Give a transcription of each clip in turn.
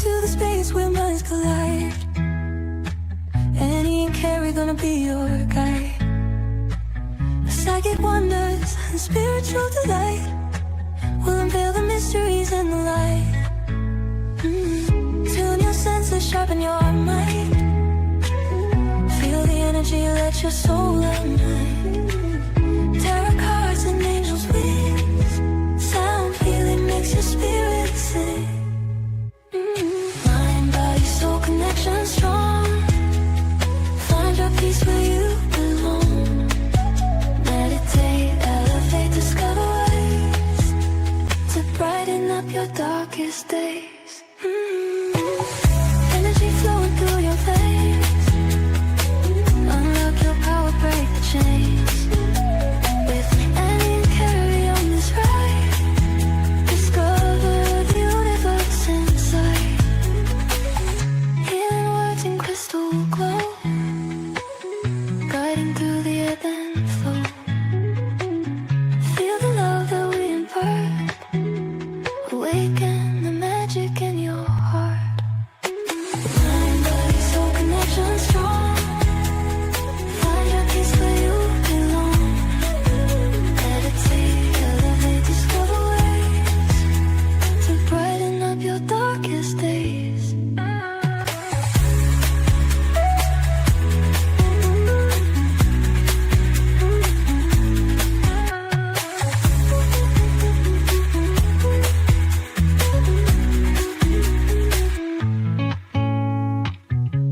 into the space where minds collide. Annie and Kerrie gonna be your guide. Psychic wonders and spiritual delight will unveil the mysteries and the light. Tune your senses, sharpen your mind. Feel the energy, let your soul unwind. Tarot cards and angels' wings. Sound healing makes your spirit sing. Mind, body, soul connection strong. Find your peace where you belong. Meditate, elevate, discover ways to brighten up your darkest days. Energy flowing through your veins. Unlock your power, break the chains. With Annie and Kerrie on this ride, discover the universe inside. Healing words in crystal glow, guiding through the ebb and flow. Feel the love that we impart. Awaken the magic in your heart. Mind, body, soul connection strong. Find your peace where you belong. Meditate, elevate, discover ways to brighten up your darkest days.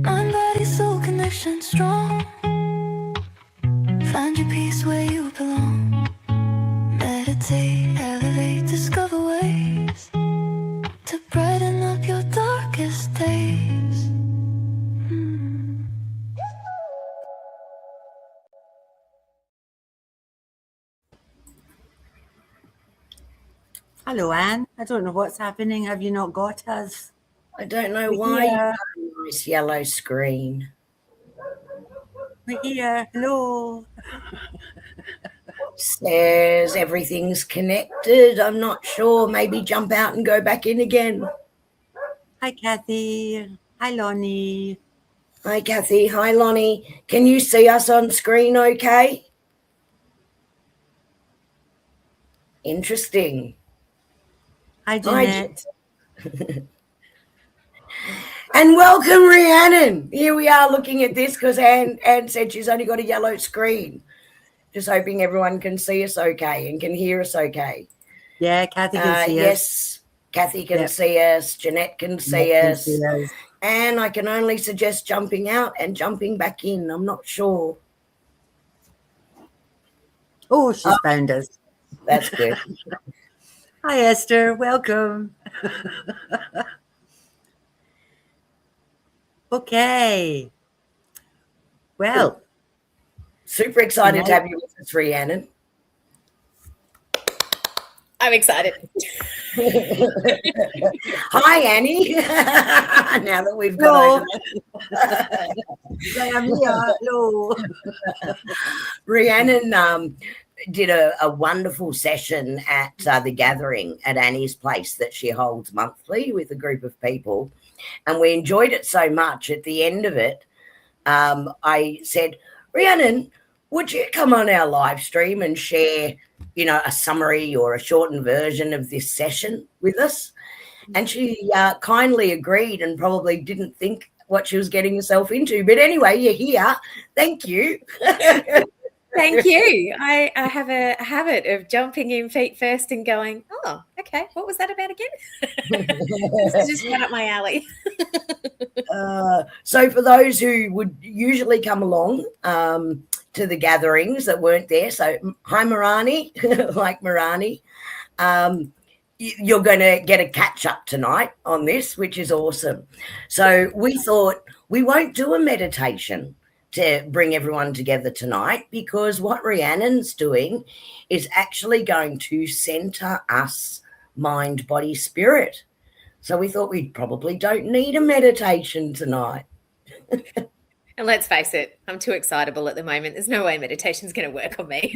Mind, body, soul connection strong. Find your peace where you belong. Meditate, elevate, discover ways to brighten up your darkest days. Hello, Anne. I don't know what's happening. Have you not got us? I don't know why you have a nice yellow screen. We're here. Hello. Says everything's connected. I'm not sure. Maybe jump out and go back in again. Hi, Kathy. Hi, Lonnie. Hi, Kathy. Hi, Lonnie. Can you see us on screen okay? Interesting. Hi, Jeanette. And welcome, Rhiannon. Here we are looking at this because Anne said she's only got a yellow screen. Just hoping everyone can see us okay and can hear us okay. Yeah, Kathy can see us. Yes, Kathy can see us. Jeanette can see us. And I can only suggest jumping out and jumping back in. I'm not sure. Oh, she's found us. That's good. Hi, Esther. Welcome. Okay. Well, super excited to have you with us, Rhiannon. I'm excited. Hi, Annie. Now that we've got Hello. Rhiannon did a wonderful session at the gathering at Annie's place that she holds monthly with a group of people. And we enjoyed it so much. At the end of it, I said, Rhiannon, would you come on our live stream and share, a summary or a shortened version of this session with us? And she kindly agreed and probably didn't think what she was getting herself into. But anyway, you're here. Thank you. Thank you. I have a habit of jumping in feet first and going, oh, okay, what was that about again? This is just right up my alley. So for those who would usually come along to the gatherings that weren't there, so hi, Marani, like Marani, you're going to get a catch-up tonight on this, which is awesome. So we thought we won't do a meditation to bring everyone together tonight, because what Rhiannon's doing is actually going to center us, mind, body, spirit. So we thought we probably don't need a meditation tonight. And let's face it, I'm too excitable at the moment. There's no way meditation's going to work on me.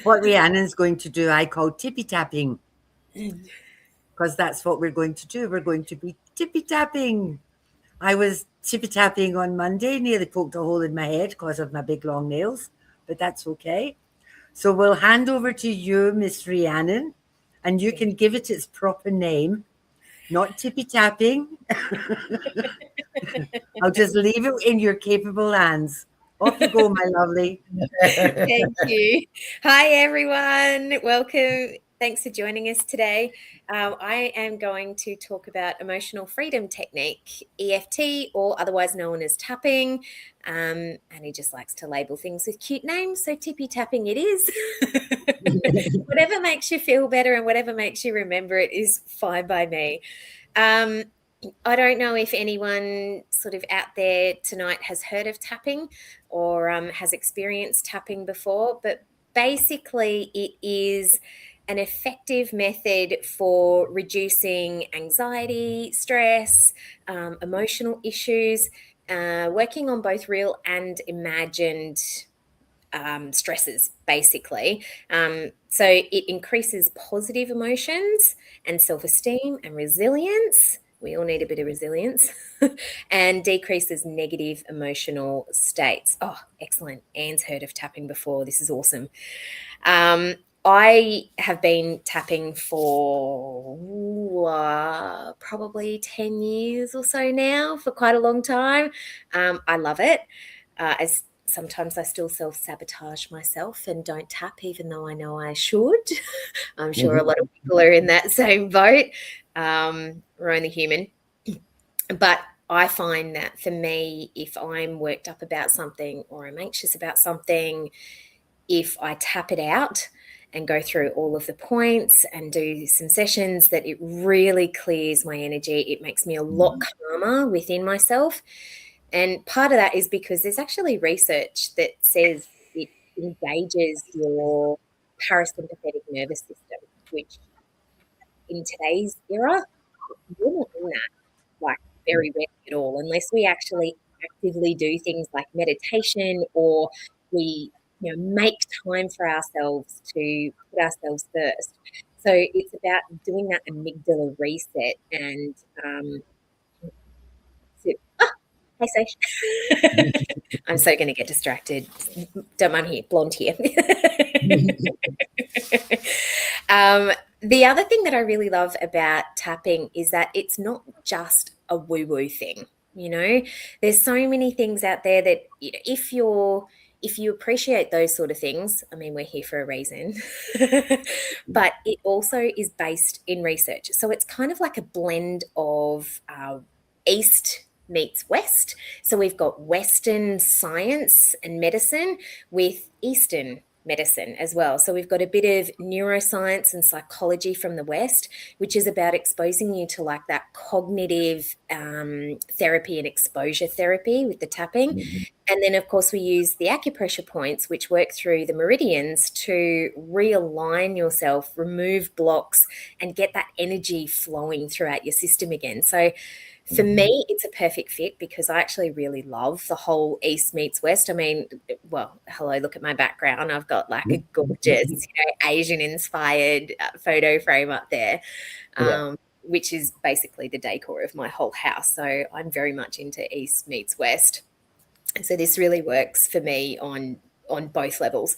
What Rhiannon's going to do, I call tippy tapping. because that's what we're going to do. We're going to be tippy tapping. I was tippy tapping on Monday, nearly poked a hole in my head because of my big long nails, but that's okay. So we'll hand over to you, Miss Rhiannon, and you can give it its proper name, not tippy tapping. I'll just leave it in your capable hands. Off you go, my lovely. Thank you. Hi, everyone. Welcome. Thanks for joining us today. I am going to talk about emotional freedom technique, EFT, or otherwise known as tapping. And he just likes to label things with cute names, so tippy tapping it is. Whatever makes you feel better and whatever makes you remember it is fine by me. I don't know if anyone sort of out there tonight has heard of tapping or has experienced tapping before, but basically it is an effective method for reducing anxiety, stress, emotional issues, working on both real and imagined stresses, basically. So it increases positive emotions and self-esteem and resilience. We all need a bit of resilience. And decreases negative emotional states. Oh, excellent. Anne's heard of tapping before. This is awesome. I have been tapping for probably 10 years or so now, for quite a long time. I love it. As sometimes I still self-sabotage myself and don't tap even though I know I should. I'm sure a lot of people are in that same boat. We're only human. But I find that for me, if I'm worked up about something or I'm anxious about something, if I tap it out and go through all of the points and do some sessions, that it really clears my energy. It makes me a lot calmer within myself. And part of that is because there's actually research that says it engages your parasympathetic nervous system, which in today's era, we're not in that like very rarely at all, unless we actually actively do things like meditation or we make time for ourselves to put ourselves first. So it's about doing that amygdala reset and hey, Sash. I'm so going to get distracted. Don't mind here, blonde here. The other thing that I really love about tapping is that it's not just a woo-woo thing. There's so many things out there that if you appreciate those sort of things, I mean, we're here for a reason, but it also is based in research. So it's kind of like a blend of East meets West. So we've got Western science and medicine with Eastern medicine as well. So we've got a bit of neuroscience and psychology from the West, which is about exposing you to like that cognitive therapy and exposure therapy with the tapping. And then, of course, we use the acupressure points, which work through the meridians to realign yourself, remove blocks, and get that energy flowing throughout your system again. So for me, it's a perfect fit because I actually really love the whole East meets West. I mean, well, hello, look at my background. I've got like a gorgeous, Asian-inspired photo frame up there, which is basically the decor of my whole house. So I'm very much into East meets West. So this really works for me on both levels.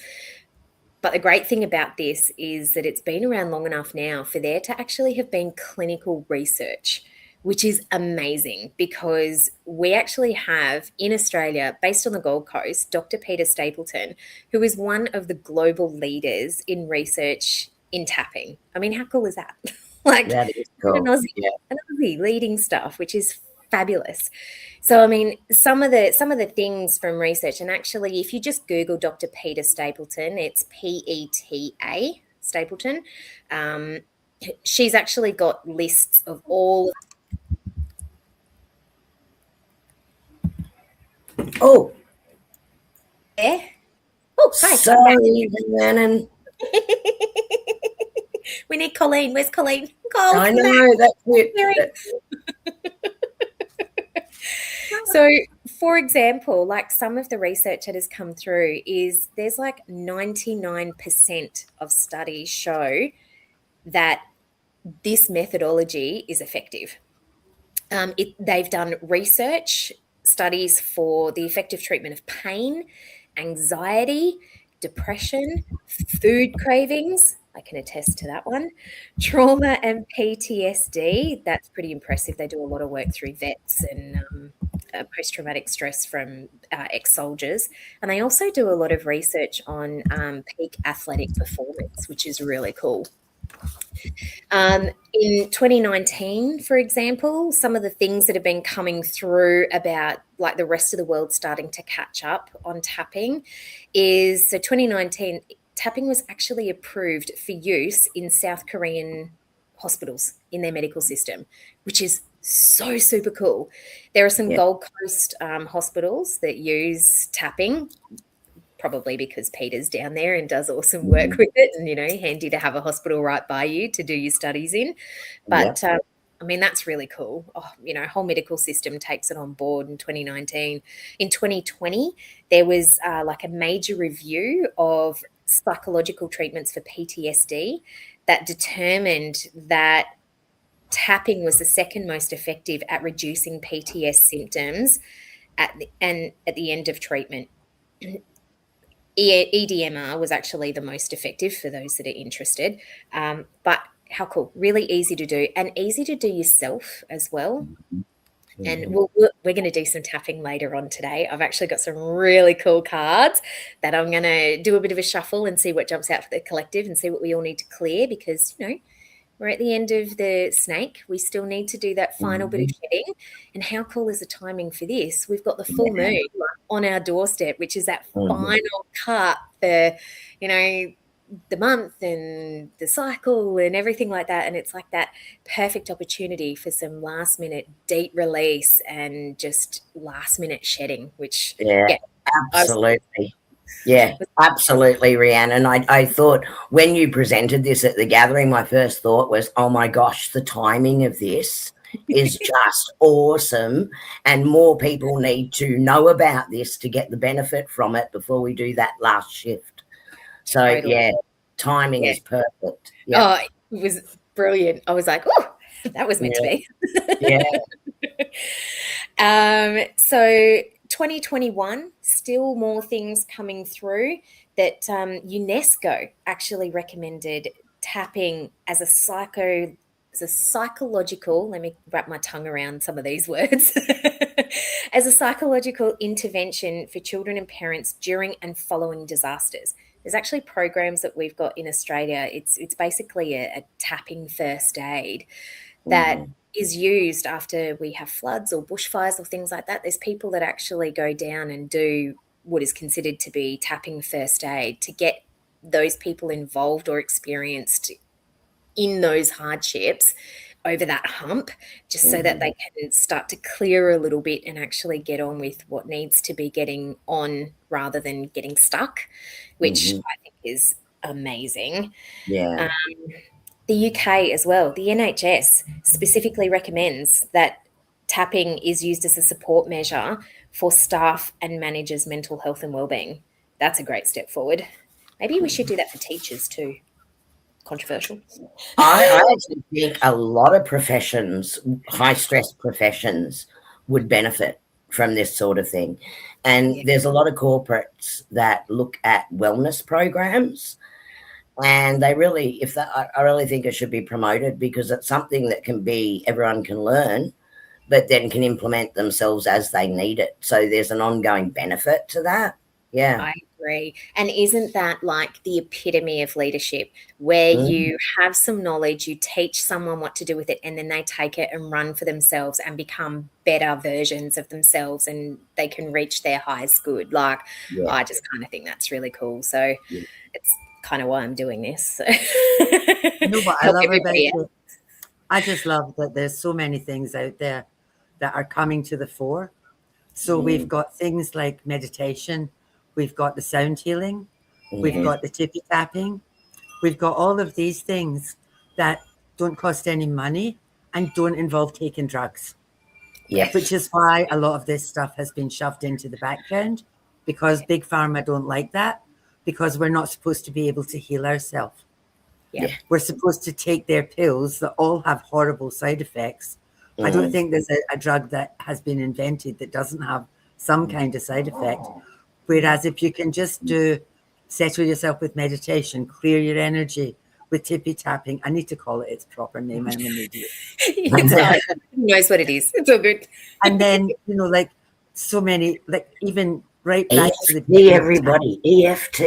But the great thing about this is that it's been around long enough now for there to actually have been clinical research, which is amazing because we actually have in Australia, based on the Gold Coast, Dr. Peter Stapleton, who is one of the global leaders in research in tapping. I mean, how cool is that? That is cool. An Aussie leading stuff, which is fabulous. So, I mean, some of the things from research, and actually, if you just Google Dr. Peter Stapleton, it's PETA Stapleton. She's actually got lists of all. Oh, Yeah. Oh, hi. sorry, Rhiannon. We need Colleen. Where's Colleen? Cole, I know, that's it. So, for example, like some of the research that has come through is there's like 99% of studies show that this methodology is effective. They've done research studies for the effective treatment of pain, anxiety, depression, food cravings. I can attest to that one. Trauma and PTSD. That's pretty impressive. They do a lot of work through vets and post-traumatic stress from ex-soldiers. And they also do a lot of research on peak athletic performance, which is really cool. In 2019, for example, some of the things that have been coming through about like the rest of the world starting to catch up on tapping is, so 2019, tapping was actually approved for use in South Korean hospitals in their medical system, which is so super cool. There are some Gold Coast hospitals that use tapping, probably because Peter's down there and does awesome work with it, and, you know, handy to have a hospital right by you to do your studies in. But I mean, that's really cool. Oh, you know, whole medical system takes it on board in 2019. In 2020, there was like a major review of psychological treatments for PTSD that determined that tapping was the second most effective at reducing PTSD symptoms at the end of treatment. EDMR was actually the most effective for those that are interested. But how cool, really easy to do, and easy to do yourself as well. And we're going to do some tapping later on today. I've actually got some really cool cards that I'm going to do a bit of a shuffle and see what jumps out for the collective and see what we all need to clear, because, you know, we're at the end of the snake. We still need to do that final bit of shedding. And how cool is the timing for this? We've got the full moon on our doorstep, which is that final cut for, you know, the month and the cycle and everything like that. And it's like that perfect opportunity for some last minute deep release and just last minute shedding, which absolutely. Yeah, absolutely, Rhiannon. I thought when you presented this at the gathering, my first thought was, oh my gosh, the timing of this is just awesome. And more people need to know about this to get the benefit from it before we do that last shift. So, Totally. timing is perfect. Oh, it was brilliant. I was like, oh, that was meant to be. So 2021, still more things coming through that UNESCO actually recommended tapping as a psychological, let me wrap my tongue around some of these words, as a psychological intervention for children and parents during and following disasters. There's actually programs that we've got in Australia. It's basically a tapping first aid that is used after we have floods or bushfires or things like that. There's people that actually go down and do what is considered to be tapping first aid to get those people involved or experienced in those hardships over that hump, just so that they can start to clear a little bit and actually get on with what needs to be getting on rather than getting stuck, which I think is amazing. Yeah. The UK as well, the NHS specifically recommends that tapping is used as a support measure for staff and managers' mental health and wellbeing. That's a great step forward. Maybe we should do that for teachers too. Controversial. I actually think a lot of professions, high stress professions, would benefit from this sort of thing. And there's a lot of corporates that look at wellness programs, and they really, I really think it should be promoted, because it's something that everyone can learn, but then can implement themselves as they need it. So there's an ongoing benefit to that. Yeah. I agree. And isn't that like the epitome of leadership, where you have some knowledge, you teach someone what to do with it, and then they take it and run for themselves and become better versions of themselves, and they can reach their highest good. Like, I just kind of think that's really cool. So it's kind of why I'm doing this. So. No, but I love about it. I just love that there's so many things out there that are coming to the fore. So we've got things like meditation, we've got the sound healing, we've got the tippy tapping, we've got all of these things that don't cost any money and don't involve taking drugs. Which is why a lot of this stuff has been shoved into the background, because Big Pharma don't like that, because we're not supposed to be able to heal ourselves. We're supposed to take their pills that all have horrible side effects. I don't think there's a drug that has been invented that doesn't have some kind of side effect. Whereas if you can just settle yourself with meditation, clear your energy with tippy tapping. I need to call it its proper name. I'm an idiot. It's fine. Who knows what it is? It's all good. And then, like so many, like even right back to the EFT, beginning of everybody, EFT.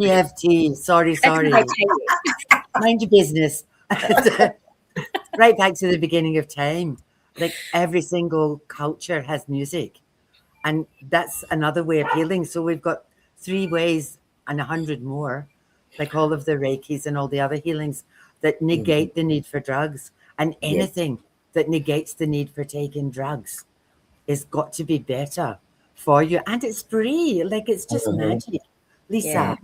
EFT. Sorry. That's what I tell you. Mind your business. Right back to the beginning of time. Like every single culture has music. And that's another way of healing. So we've got 3 ways and 100 more, like all of the Reikis and all the other healings that negate the need for drugs. And anything that negates the need for taking drugs is got to be better for you. And it's free. Like it's just magic. Lisa.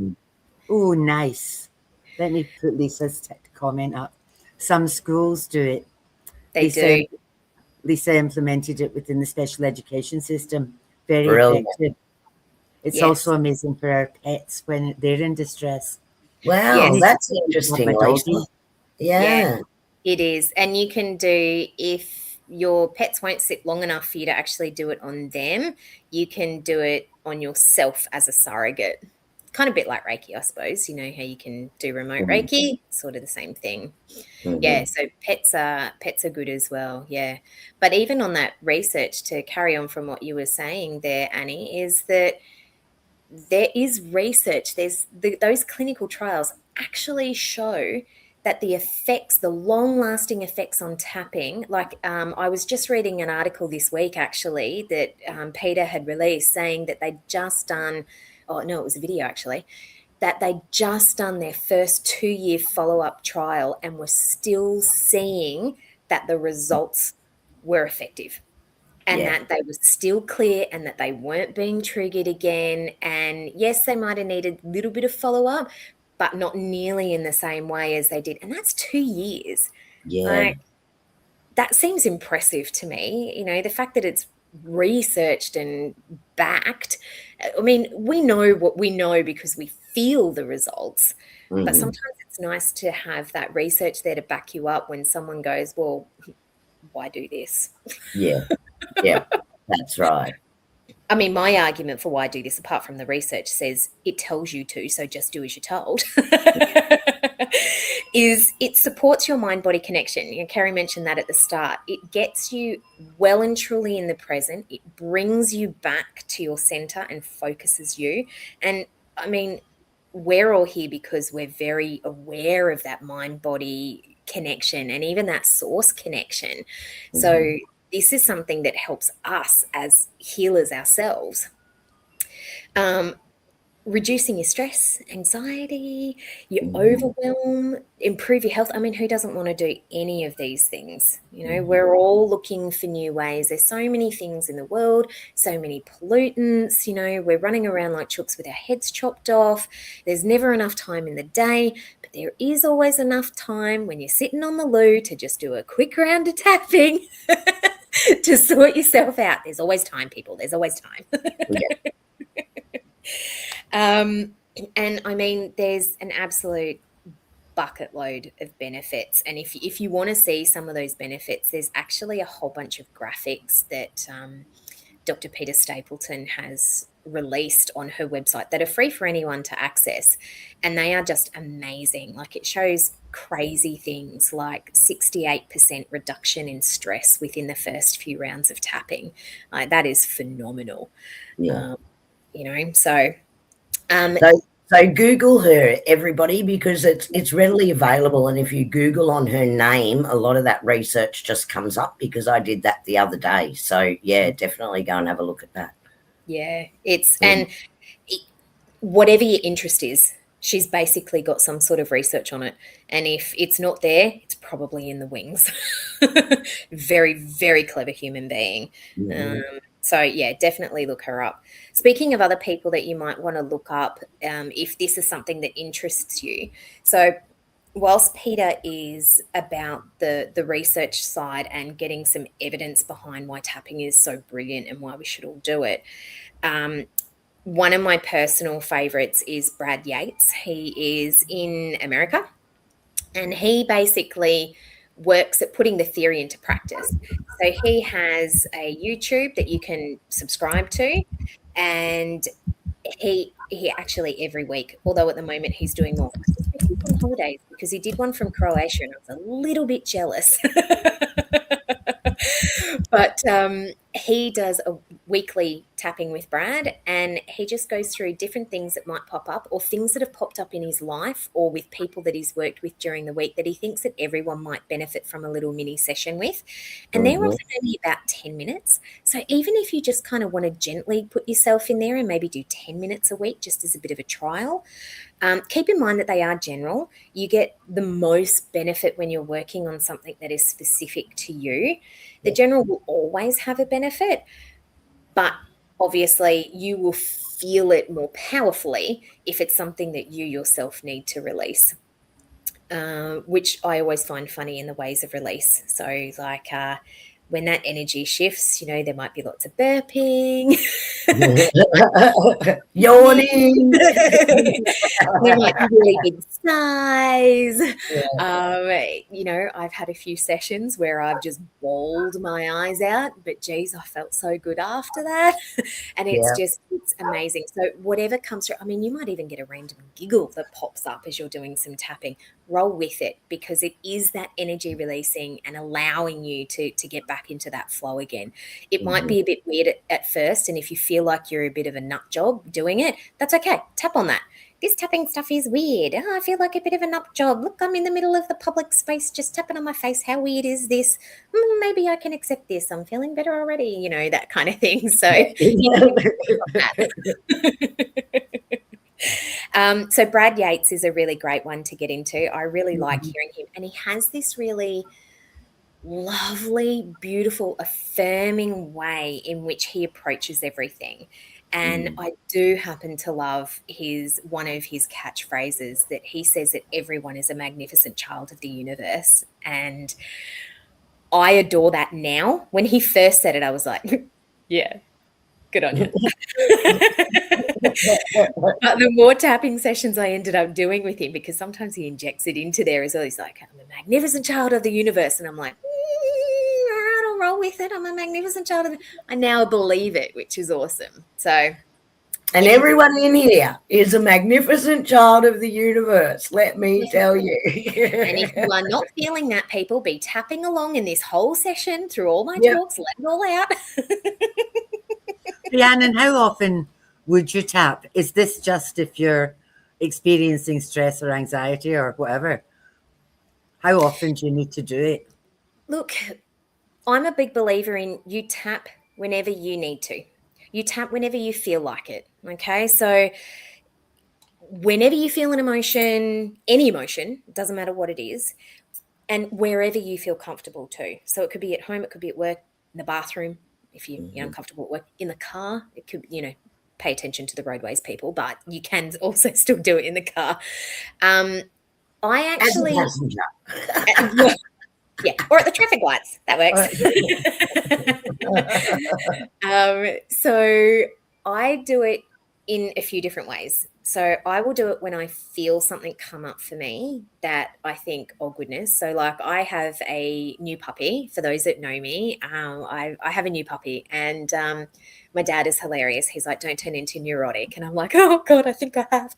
Oh, nice. Let me put Lisa's comment up. Some schools do it. They do. Lisa implemented it within the special education system. Very Brilliant. effective. It's Yes. also amazing for our pets when they're in distress. Wow, Yes. that's interesting, My doggy. Lisa. Yeah. It is. And you can do, if your pets won't sit long enough for you to actually do it on them, you can do it on yourself as a surrogate. Kind of a bit like Reiki, I suppose. You know how you can do remote Reiki, sort of the same thing. Yeah, so pets are good as well. Yeah, but even on that research, to carry on from what you were saying there, Annie, is that there is research. There's those clinical trials actually show that the effects, the long-lasting effects on tapping, like I was just reading an article this week actually that Peter had released saying that they'd just done. Oh no, it was a video actually. That they'd just done their first 2-year follow-up trial and were still seeing that the results were effective and that they were still clear and that they weren't being triggered again. And yes, they might have needed a little bit of follow-up, but not nearly in the same way as they did. And that's 2 years. Yeah. Like, that seems impressive to me. You know, the fact that it's researched and backed. I mean, we know what we know because we feel the results, but sometimes it's nice to have that research there to back you up when someone goes, well, why do this? Yeah, that's right. I mean, my argument for why do this, apart from the research, says it tells you to, so just do as you're told, is it supports your mind-body connection. You know, Kerrie mentioned that at the start. It gets you well and truly in the present. It brings you back to your center and focuses you. And, I mean, we're all here because we're very aware of that mind-body connection and even that source connection. So this is something that helps us as healers ourselves. Reducing your stress, anxiety, your overwhelm, improve your health. I mean, who doesn't want to do any of these things? You know, we're all looking for new ways. There's so many things in the world, so many pollutants. You know, we're running around like chooks with our heads chopped off. There's never enough time in the day, but there is always enough time when you're sitting on the loo to just do a quick round of tapping to sort yourself out. There's always time, people. There's always time. And I mean, there's an absolute bucket load of benefits. And if you want to see some of those benefits, there's actually a whole bunch of graphics that Dr. Peter Stapleton has released on her website that are free for anyone to access. And they are just amazing. Like, it shows crazy things like 68% reduction in stress within the first few rounds of tapping. That is phenomenal. Yeah. You know, so So Google her, everybody, because it's readily available. And if you Google on her name, a lot of that research just comes up, because I did that the other day. So yeah, definitely go and have a look at that. Yeah, and whatever your interest is, she's basically got some sort of research on it. And if it's not there, it's probably in the wings. Very, very clever human being. So yeah, definitely look her up. Speaking of other people that you might want to look up, if this is something that interests you. So whilst Peter is about the research side and getting some evidence behind why tapping is so brilliant and why we should all do it, one of my personal favorites is Brad Yates. He is in America, and he basically works at putting the theory into practice. So he has a YouTube that you can subscribe to, and he actually every week, although at the moment he's doing more. I suspect he's on holidays because he did one from Croatia, and I was a little bit jealous. But he does a weekly tapping with Brad, and he just goes through different things that might pop up, or things that have popped up in his life or with people that he's worked with during the week that he thinks that everyone might benefit from a little mini session with. And they're often only about 10 minutes. So even if you just kind of want to gently put yourself in there and maybe do 10 minutes a week just as a bit of a trial, keep in mind that they are general. You get the most benefit when you're working on something that is specific to you. The general will always have a benefit, but obviously you will feel it more powerfully if it's something that you yourself need to release, which I always find funny in the ways of release. So like when that energy shifts, you know, there might be lots of burping, Yawning. there might be really big sighs. You know, I've had a few sessions where I've just bawled my eyes out, but geez, I felt so good after that. And it's amazing. So whatever comes through, I mean, you might even get a random giggle that pops up as you're doing some tapping. Roll with it, because it is that energy releasing and allowing you to get back into that flow again. It might be a bit weird at first, and if you feel like you're a bit of a nut job doing it, that's okay. Tap on that. This tapping stuff is weird. Oh, I feel like a bit of a nut job. Look, I'm in the middle of the public space just tapping on my face. How weird is this? Maybe I can accept this. I'm feeling better already, you know, that kind of thing. So so Brad Yates is a really great one to get into. I really like hearing him, and he has this really lovely, beautiful, affirming way in which he approaches everything. And I do happen to love one of his catchphrases that he says that everyone is a magnificent child of the universe. And I adore that now. When he first said it, I was like, yeah, good on you. But the more tapping sessions I ended up doing with him, because sometimes he injects it into there as well. He's like, I'm a magnificent child of the universe. And I'm like, all right, I'll roll with it. I'm a magnificent child of the... I now believe it, which is awesome. So... And everyone in here is a magnificent child of the universe, let me tell you. And if you are not feeling that, people, be tapping along in this whole session through all my talks, let it all out. Rhiannon, how often would you tap? Is this just if you're experiencing stress or anxiety or whatever? How often do you need to do it? Look, I'm a big believer in you tap whenever you need to. You tap whenever you feel like it, okay? So whenever you feel an emotion, any emotion, it doesn't matter what it is, and wherever you feel comfortable too. So it could be at home, it could be at work, in the bathroom, if you're uncomfortable at work, in the car, it could, you know, pay attention to the roadways, people, but you can also still do it in the car. I actually... As a passenger. Yeah, or at the traffic lights. That works. So I do it in a few different ways. So I will do it when I feel something come up for me that I think, oh, goodness. So like I have a new puppy. For those that know me, I have a new puppy, and my dad is hilarious. He's like, don't turn into neurotic. And I'm like, oh, God, I think I have.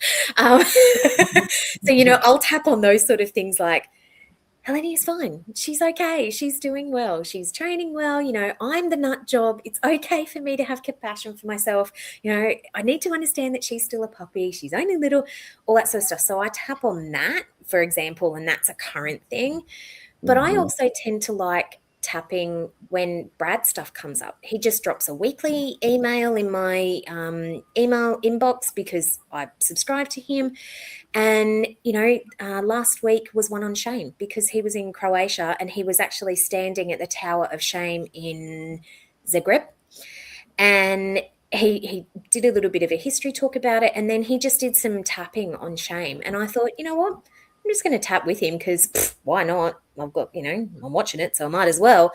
So, you know, I'll tap on those sort of things like, Helene is fine. She's okay. She's doing well. She's training well. You know, I'm the nut job. It's okay for me to have compassion for myself. You know, I need to understand that she's still a puppy. She's only little, all that sort of stuff. So I tap on that, for example, and that's a current thing. But I also tend to like tapping when Brad stuff comes up. He just drops a weekly email in my email inbox because I subscribe to him. And, you know, last week was one on shame because he was in Croatia and he was actually standing at the Tower of Shame in Zagreb. And he did a little bit of a history talk about it, and then he just did some tapping on shame. And I thought, you know what, I'm just going to tap with him because why not? I've got, you know, I'm watching it, so I might as well.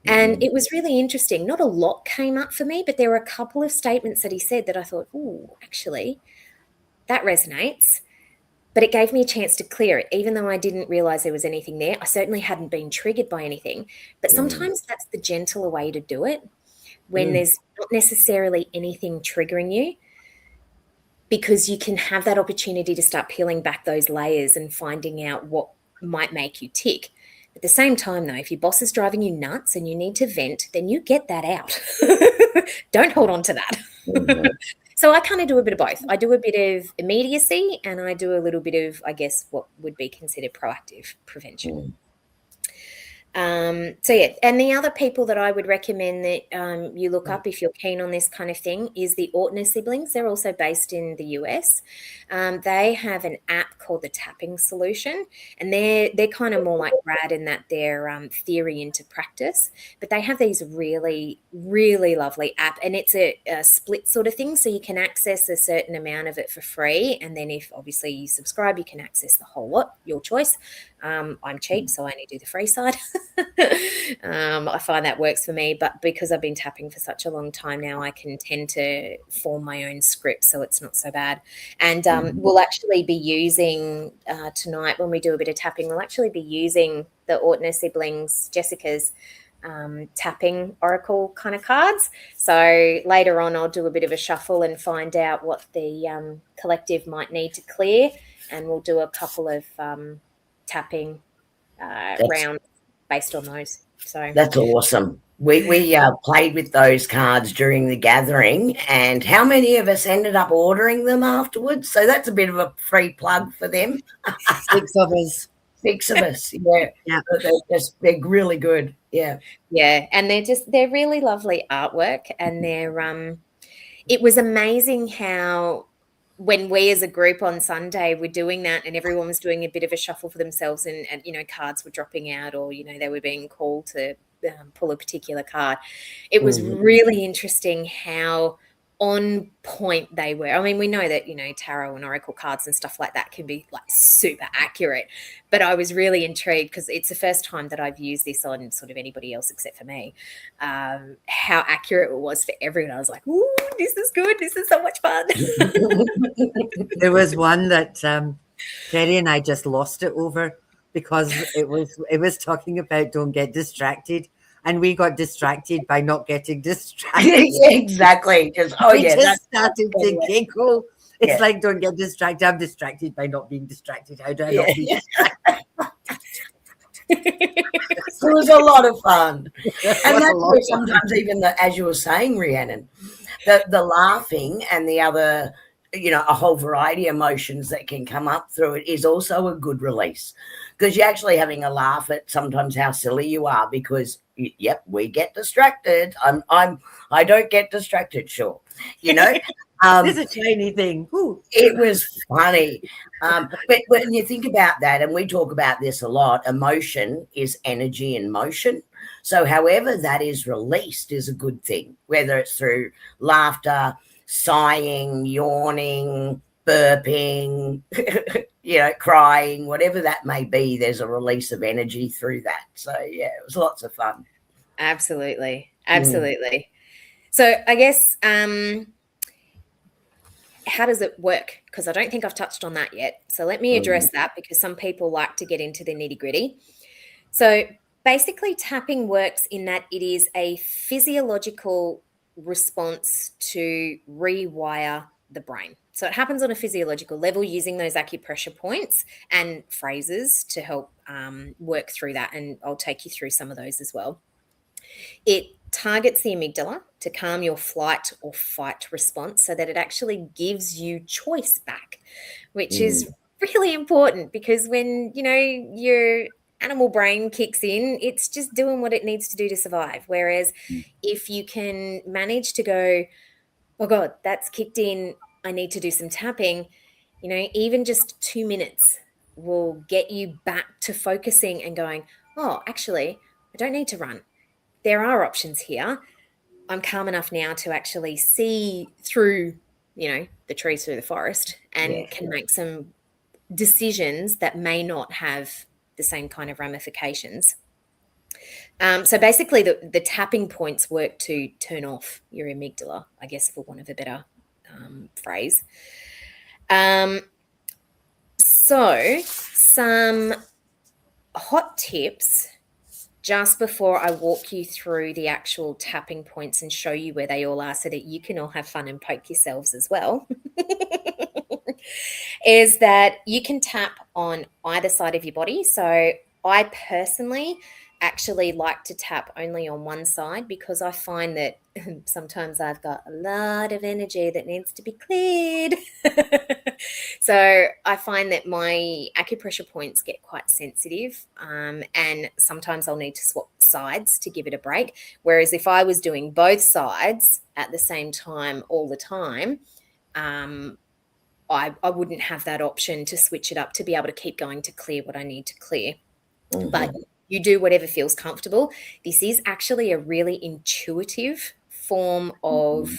And it was really interesting. Not a lot came up for me, but there were a couple of statements that he said that I thought, oh, actually, that resonates. But it gave me a chance to clear it, even though I didn't realize there was anything there. I certainly hadn't been triggered by anything. But sometimes that's the gentler way to do it, when there's not necessarily anything triggering you, because you can have that opportunity to start peeling back those layers and finding out what might make you tick. At the same time, though, if your boss is driving you nuts and you need to vent, then you get that out. Don't hold on to that. So I kind of do a bit of both. I do a bit of immediacy and I do a little bit of, I guess, what would be considered proactive prevention. So yeah, and the other people that I would recommend that you look up if you're keen on this kind of thing is the Ortner siblings. They're also based in the US. They have an app called the Tapping Solution, and they're kind of more like Brad in that they're theory into practice, but they have these really, really lovely app, and it's a split sort of thing, so you can access a certain amount of it for free, and then if obviously you subscribe, you can access the whole lot, your choice. I'm cheap, so I only do the free side. I find that works for me, but because I've been tapping for such a long time now, I can tend to form my own script, so it's not so bad. And we'll actually be using tonight when we do a bit of tapping, we'll actually be using the Ortner siblings, Jessica's tapping oracle kind of cards. So later on, I'll do a bit of a shuffle and find out what the collective might need to clear, and we'll do a couple of tapping rounds based on those. So that's awesome. We played with those cards during the gathering, and how many of us ended up ordering them afterwards? So that's a bit of a free plug for them. 6 of us. 6 of us, yeah. They're really good, yeah. And they're really lovely artwork, and they're it was amazing how when we as a group on Sunday were doing that and everyone was doing a bit of a shuffle for themselves and cards were dropping out, or, they were being called to pull a particular card. It was really interesting how on point they were. I mean, we know that, tarot and oracle cards and stuff like that can be like super accurate, but I was really intrigued because it's the first time that I've used this on sort of anybody else except for me, how accurate it was for everyone. I was like, ooh, this is good. This is so much fun. There was one that Kerrie and I just lost it over because it was talking about don't get distracted. And we got distracted by not getting distracted. Yeah, exactly. Just started to giggle. It's like, don't get distracted. I'm distracted by not being distracted. How do I not be distracted? It was a lot of fun. And that's where sometimes even as you were saying, Rhiannon, the laughing and the other, a whole variety of emotions that can come up through it is also a good release, because you're actually having a laugh at sometimes how silly you are, because we get distracted. I don't get distracted, sure. It's a tiny thing. Ooh. It was funny. But when you think about that, and we talk about this a lot, emotion is energy in motion. So however that is released is a good thing, whether it's through laughter, sighing, yawning, burping, crying, whatever that may be, there's a release of energy through that. So, yeah, it was lots of fun. Absolutely. So I guess how does it work? Because I don't think I've touched on that yet. So let me address that, because some people like to get into the nitty-gritty. So basically tapping works in that it is a physiological response to rewire the brain. So it happens on a physiological level using those acupressure points and phrases to help work through that. And I'll take you through some of those as well. It targets the amygdala to calm your flight or fight response so that it actually gives you choice back, which is really important, because when, your animal brain kicks in, it's just doing what it needs to do to survive. Whereas if you can manage to go, oh God, that's kicked in, I need to do some tapping, even just 2 minutes will get you back to focusing and going, oh, actually, I don't need to run. There are options here. I'm calm enough now to actually see through, the trees through the forest, and can make some decisions that may not have the same kind of ramifications. So basically the tapping points work to turn off your amygdala, I guess, for want of a better phrase. So some hot tips just before I walk you through the actual tapping points and show you where they all are so that you can all have fun and poke yourselves as well, is that you can tap on either side of your body. So I personally actually like to tap only on one side because I find that sometimes I've got a lot of energy that needs to be cleared. So I find that my acupressure points get quite sensitive, and sometimes I'll need to swap sides to give it a break. Whereas if I was doing both sides at the same time all the time, I wouldn't have that option to switch it up to be able to keep going to clear what I need to clear. But you do whatever feels comfortable. This is actually a really intuitive form of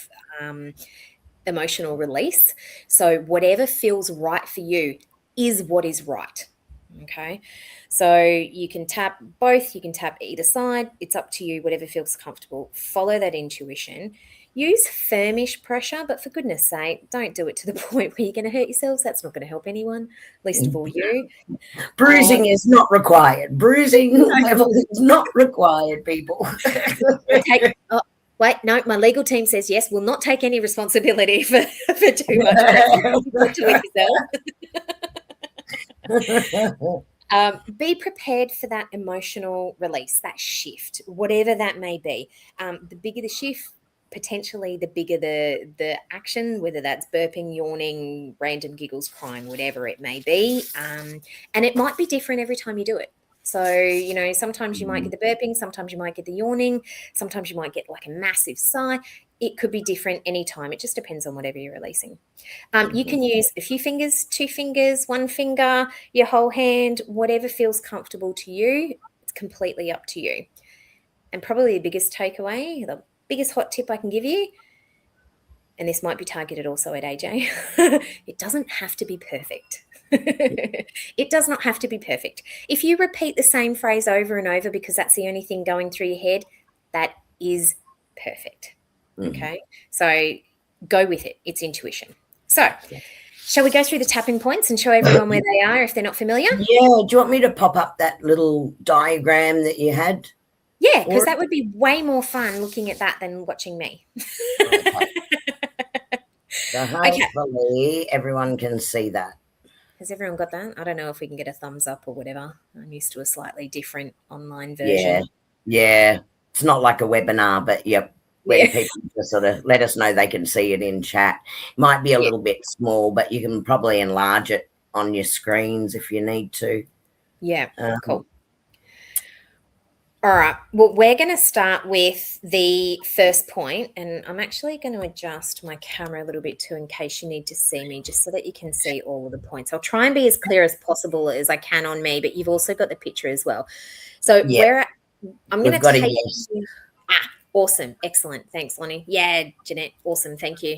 emotional release. So whatever feels right for you is what is right. Okay. So you can tap both, you can tap either side. It's up to you, whatever feels comfortable. Follow that intuition. Use firmish pressure, but for goodness sake, don't do it to the point where you're going to hurt yourselves. That's not going to help anyone, least of all you. Bruising is not required. Bruising level is not required, people. Wait, no, my legal team says yes, will not take any responsibility for too much pressure to yourself. Be prepared for that emotional release, that shift, whatever that may be. The bigger the shift, potentially the bigger the action, whether that's burping, yawning, random giggles, crying, whatever it may be. And it might be different every time you do it. So, sometimes you might get the burping, sometimes you might get the yawning, sometimes you might get like a massive sigh. It could be different anytime. It just depends on whatever you're releasing. You can use a few fingers, 2 fingers, 1 finger, your whole hand, whatever feels comfortable to you. It's completely up to you. And probably the biggest takeaway, the biggest hot tip I can give you, and this might be targeted also at AJ, it doesn't have to be perfect. It does not have to be perfect. If you repeat the same phrase over and over because that's the only thing going through your head, that is perfect. Okay, so go with it. It's intuition. So shall we go through the tapping points and show everyone where they are if they're not familiar? Yeah. Do you want me to pop up that little diagram that you had? Yeah, because that would be way more fun looking at that than watching me. So hopefully everyone can see that. Has everyone got that? I don't know if we can get a thumbs up or whatever. I'm used to a slightly different online version. Yeah. It's not like a webinar, but where people just sort of let us know they can see it in chat. Might be a little bit small, but you can probably enlarge it on your screens if you need to. Yeah, cool. All right. Well, we're going to start with the first point, and I'm actually going to adjust my camera a little bit too in case you need to see me, just so that you can see all of the points. I'll try and be as clear as possible as I can on me, but you've also got the picture as well. So I'm going to take you. Awesome. Excellent. Thanks, Lonnie. Yeah, Jeanette. Awesome. Thank you.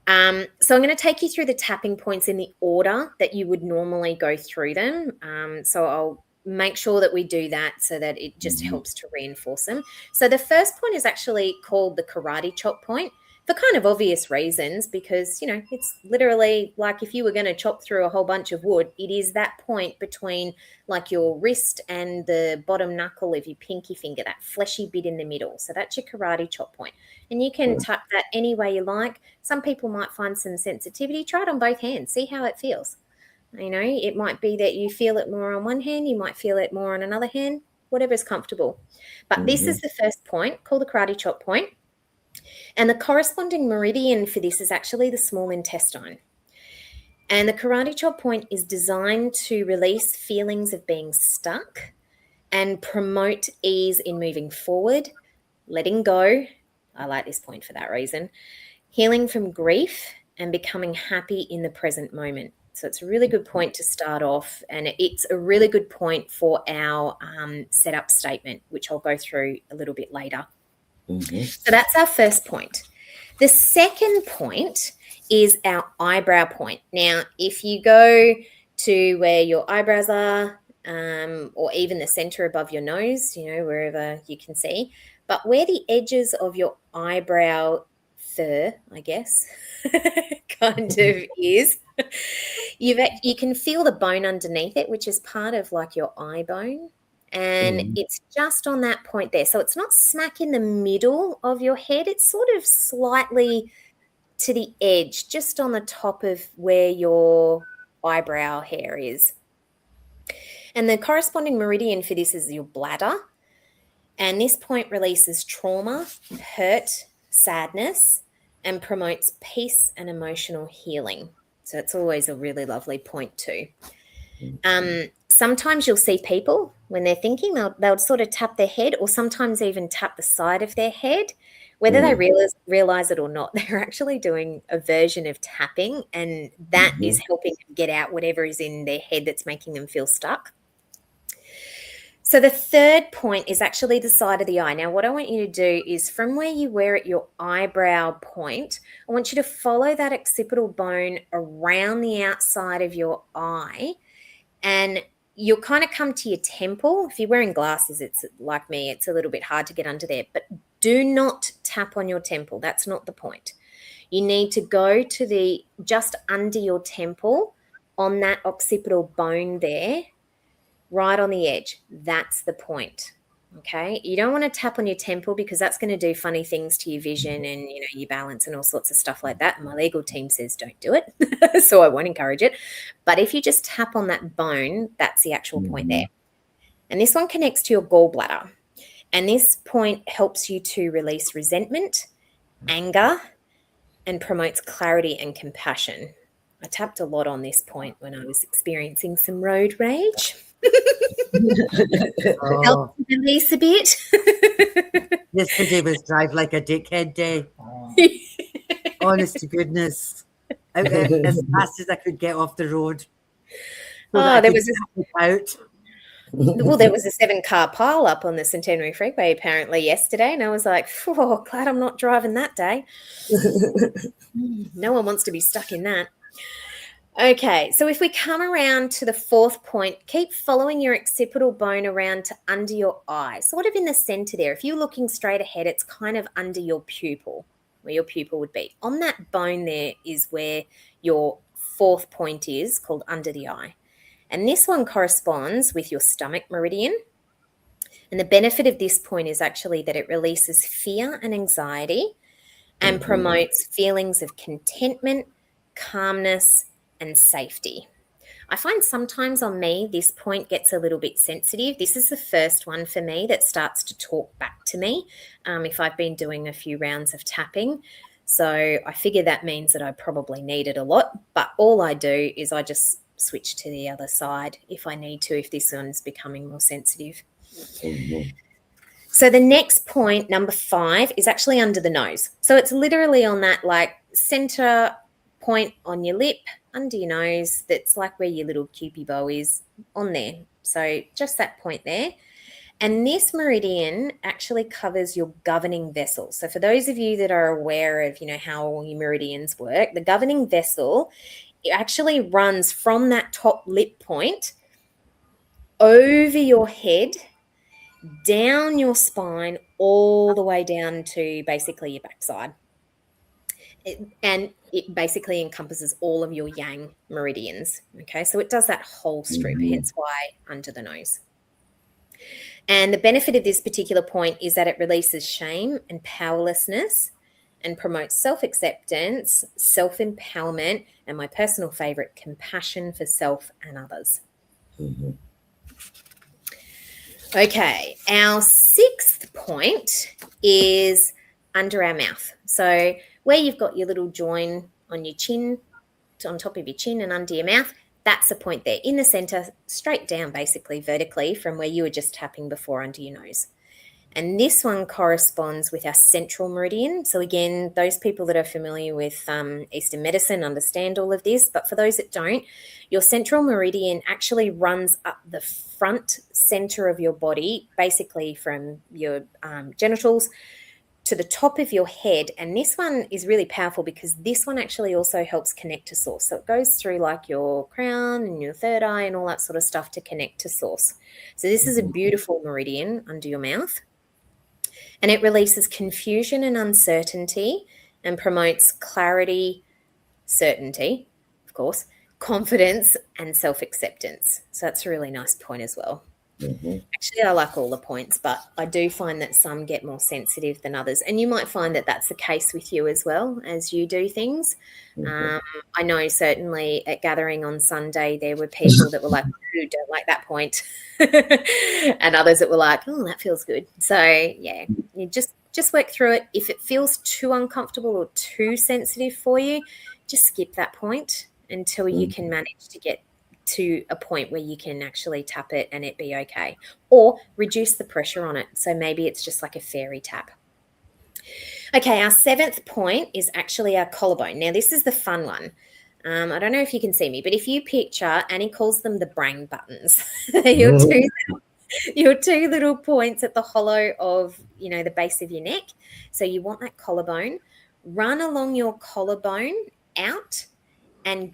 So I'm going to take you through the tapping points in the order that you would normally go through them. So I'll make sure that we do that so that it just helps to reinforce them. So the first point is actually called the karate chop point for kind of obvious reasons, because, it's literally like if you were going to chop through a whole bunch of wood, it is that point between like your wrist and the bottom knuckle of your pinky finger, that fleshy bit in the middle. So that's your karate chop point. And you can tap that any way you like. Some people might find some sensitivity. Try it on both hands. See how it feels. It might be that you feel it more on one hand. You might feel it more on another hand, whatever's comfortable. But this is the first point, called the karate chop point. And the corresponding meridian for this is actually the small intestine. And the karate chop point is designed to release feelings of being stuck and promote ease in moving forward, letting go. I like this point for that reason. Healing from grief and becoming happy in the present moment. So it's a really good point to start off, and it's a really good point for our setup statement, which I'll go through a little bit later. So that's our first point. The second point is our eyebrow point. Now, if you go to where your eyebrows are, or even the center above your nose, wherever you can see. But where the edges of your eyebrow fur, I guess, kind of is, you can feel the bone underneath it, which is part of like your eye bone. And it's just on that point there. So it's not smack in the middle of your head. It's sort of slightly to the edge, just on the top of where your eyebrow hair is. And the corresponding meridian for this is your bladder. And this point releases trauma, hurt, sadness, and promotes peace and emotional healing. So it's always a really lovely point too. Sometimes you'll see people when they're thinking, they'll sort of tap their head, or sometimes even tap the side of their head. Whether they realize it or not, they're actually doing a version of tapping, and that is helping them get out whatever is in their head that's making them feel stuck. So the third point is actually the side of the eye. Now, what I want you to do is from where you were at your eyebrow point, I want you to follow that occipital bone around the outside of your eye, and you'll kind of come to your temple. If you're wearing glasses, it's like me, it's a little bit hard to get under there, but do not tap on your temple. That's not the point. You need to go to just under your temple on that occipital bone there, right on the edge. That's the point. Okay. You don't want to tap on your temple because that's going to do funny things to your vision and, your balance and all sorts of stuff like that. And my legal team says don't do it. So I won't encourage it. But if you just tap on that bone, that's the actual point there. And this one connects to your gallbladder. And this point helps you to release resentment, anger, and promotes clarity and compassion. I tapped a lot on this point when I was experiencing some road rage. Help release a bit. Yesterday was drive like a dickhead day. Honest to goodness. As fast as I could get off the road. There was a 7-car pile up on the Centenary Freeway apparently yesterday, and I was like, glad I'm not driving that day. No one wants to be stuck in that. Okay, so if we come around to the fourth point, keep following your occipital bone around to under your eye, sort of in the center there. If you're looking straight ahead, it's kind of under your pupil, where your pupil would be. On that bone there is where your fourth point is, called under the eye. And this one corresponds with your stomach meridian. And the benefit of this point is actually that it releases fear and anxiety and promotes feelings of contentment, calmness, and safety. I find sometimes on me, this point gets a little bit sensitive. This is the first one for me that starts to talk back to me if I've been doing a few rounds of tapping. So I figure that means that I probably need it a lot. But all I do is I just switch to the other side if I need to, if this one's becoming more sensitive. So the next point, number 5, is actually under the nose. So it's literally on that like center point on your lip, under your nose, that's like where your little cupid bow is, on there. So just that point there. And this meridian actually covers your governing vessel. So for those of you that are aware of, how all your meridians work, the governing vessel, it actually runs from that top lip point over your head, down your spine, all the way down to basically your backside. And it basically encompasses all of your yang meridians. Okay, so it does that whole strip, hence why under the nose. And the benefit of this particular point is that it releases shame and powerlessness and promotes self-acceptance, self-empowerment, and my personal favorite, compassion for self and others. Okay, our 6th point is under our mouth. So where you've got your little join on your chin, on top of your chin and under your mouth, that's the point there in the center, straight down basically vertically from where you were just tapping before under your nose. And this one corresponds with our central meridian. So again, those people that are familiar with Eastern medicine understand all of this, but for those that don't, your central meridian actually runs up the front center of your body, basically from your genitals to the top of your head. And this one is really powerful because this one actually also helps connect to source. So it goes through like your crown and your third eye and all that sort of stuff to connect to source. So this is a beautiful meridian under your mouth. And it releases confusion and uncertainty and promotes clarity, certainty, of course, confidence and self-acceptance. So that's a really nice point as well. Actually, I like all the points, but I do find that some get more sensitive than others. And you might find that that's the case with you as well as you do things. I know certainly at gathering on Sunday, there were people that were like, "Ooh, don't like that point," and others that were like, "Oh, that feels good." So yeah, you just work through it. If it feels too uncomfortable or too sensitive for you, just skip that point until you can manage to get to a point where you can actually tap it and it be okay, or reduce the pressure on it. So maybe it's just like a fairy tap. Okay, our 7th point is actually our collarbone. Now, this is the fun one. I don't know if you can see me, but if you picture, Annie calls them the brain buttons. your two little points at the hollow of, the base of your neck. So you want that collarbone. Run along your collarbone out and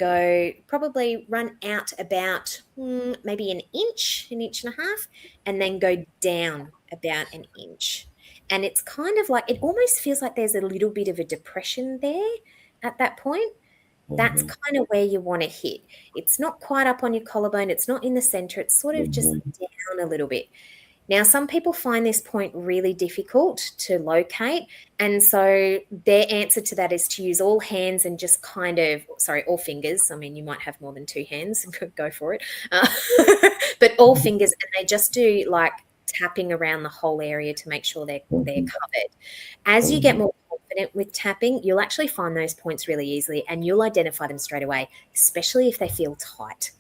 probably run out about maybe an inch and a half, and then go down about an inch. And it's kind of like, it almost feels like there's a little bit of a depression there at that point. That's kind of where you want to hit. It's not quite up on your collarbone. It's not in the center. It's sort of just down a little bit. Now, some people find this point really difficult to locate, and so their answer to that is to use all hands and just all fingers. I mean, you might have more than 2 hands, go for it. But all fingers, and they just do like tapping around the whole area to make sure they're covered. As you get more confident with tapping, you'll actually find those points really easily, and you'll identify them straight away, especially if they feel tight.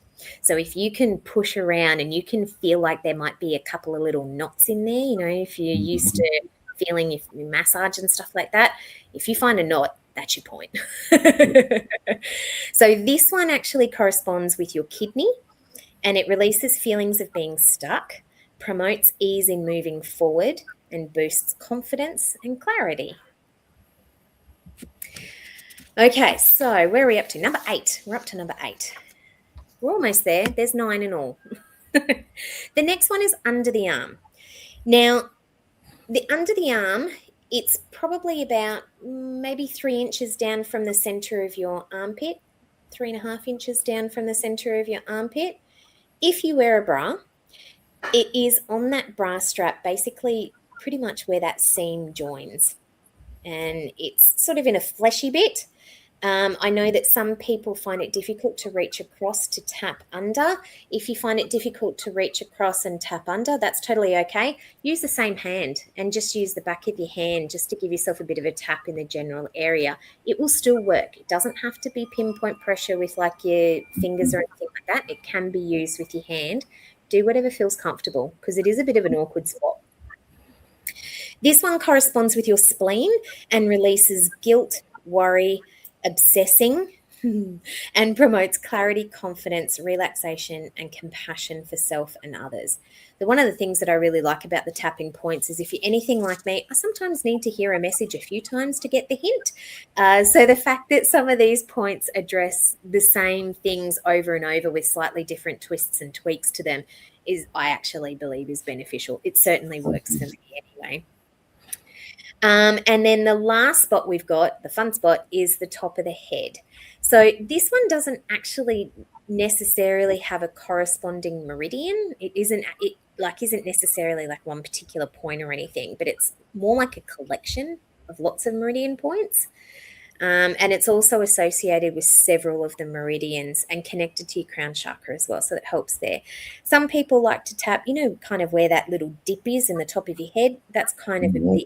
So if you can push around and you can feel like there might be a couple of little knots in there, if you're used to feeling if you massage and stuff like that, if you find a knot, that's your point. So this one actually corresponds with your kidney, and it releases feelings of being stuck, promotes ease in moving forward, and boosts confidence and clarity. Okay, so where are we up to? Number 8. We're up to number 8. We're almost there. There's 9 in all. The next one is under the arm. Now, the under the arm, it's probably about maybe 3 inches down from the center of your armpit, 3.5 inches down from the center of your armpit. If you wear a bra, it is on that bra strap, basically pretty much where that seam joins. And it's sort of in a fleshy bit. I know that some people find it difficult to reach across to tap under. If you find it difficult to reach across and tap under, that's totally okay. Use the same hand and just use the back of your hand just to give yourself a bit of a tap in the general area. It will still work. It doesn't have to be pinpoint pressure with like your fingers or anything like that. It can be used with your hand. Do whatever feels comfortable, because it is a bit of an awkward spot. This one corresponds with your spleen and releases guilt, worry, obsessing, and promotes clarity, confidence, relaxation, and compassion for self and others. One of the things that I really like about the tapping points is if you're anything like me, I sometimes need to hear a message a few times to get the hint. So the fact that some of these points address the same things over and over with slightly different twists and tweaks to them I actually believe is beneficial. It certainly works for me anyway. And then the last spot we've got, the fun spot, is the top of the head. So this one doesn't actually necessarily have a corresponding meridian. It isn't necessarily like one particular point or anything, but it's more like a collection of lots of meridian points. And it's also associated with several of the meridians and connected to your crown chakra as well. So it helps there. Some people like to tap, kind of where that little dip is in the top of your head. That's kind of the area.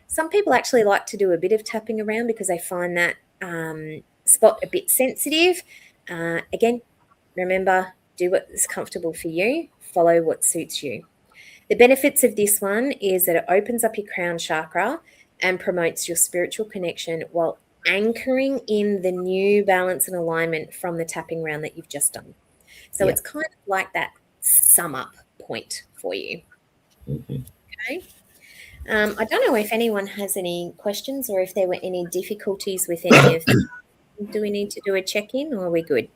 Some people actually like to do a bit of tapping around because they find that spot a bit sensitive. Again, remember, do what is comfortable for you. Follow what suits you. The benefits of this one is that it opens up your crown chakra and promotes your spiritual connection while anchoring in the new balance and alignment from the tapping round that you've just done. So It's kind of like that sum up point for you. Okay. I don't know if anyone has any questions or if there were any difficulties with any of them. Do we need to do a check-in or are we good?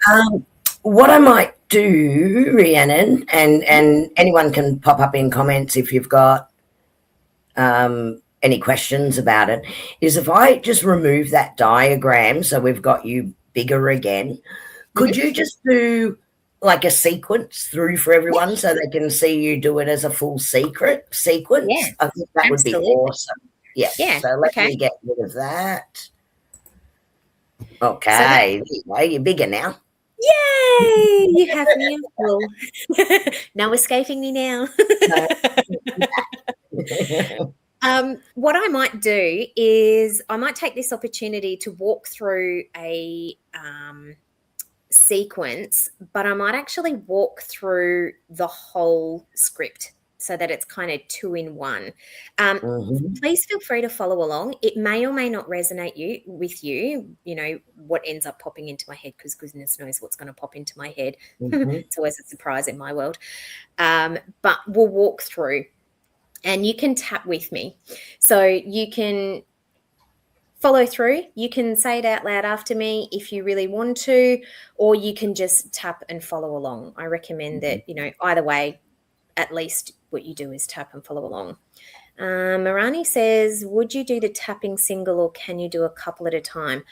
What I might do, Rhiannon, and anyone can pop up in comments if you've got any questions about it, is if I just remove that diagram so we've got you bigger again, could you just do like a sequence through for everyone so they can see you do it as a full sequence? Yeah, I think that would be absolutely. awesome. Yeah. So let me get rid of that. Okay. There you go. You're bigger now. Yay! You have me in full. No escaping me now. What I might do is I might take this opportunity to walk through a sequence, but I might actually walk through the whole script so that it's kind of 2 in 1. Please feel free to follow along. It may or may not resonate with you, what ends up popping into my head, because goodness knows what's going to pop into my head. It's always a surprise in my world. But we'll walk through and you can tap with me. So you can follow through. You can say it out loud after me if you really want to, or you can just tap and follow along. I recommend that, either way, at least what you do is tap and follow along. Marani says, would you do the tapping single or can you do a couple at a time?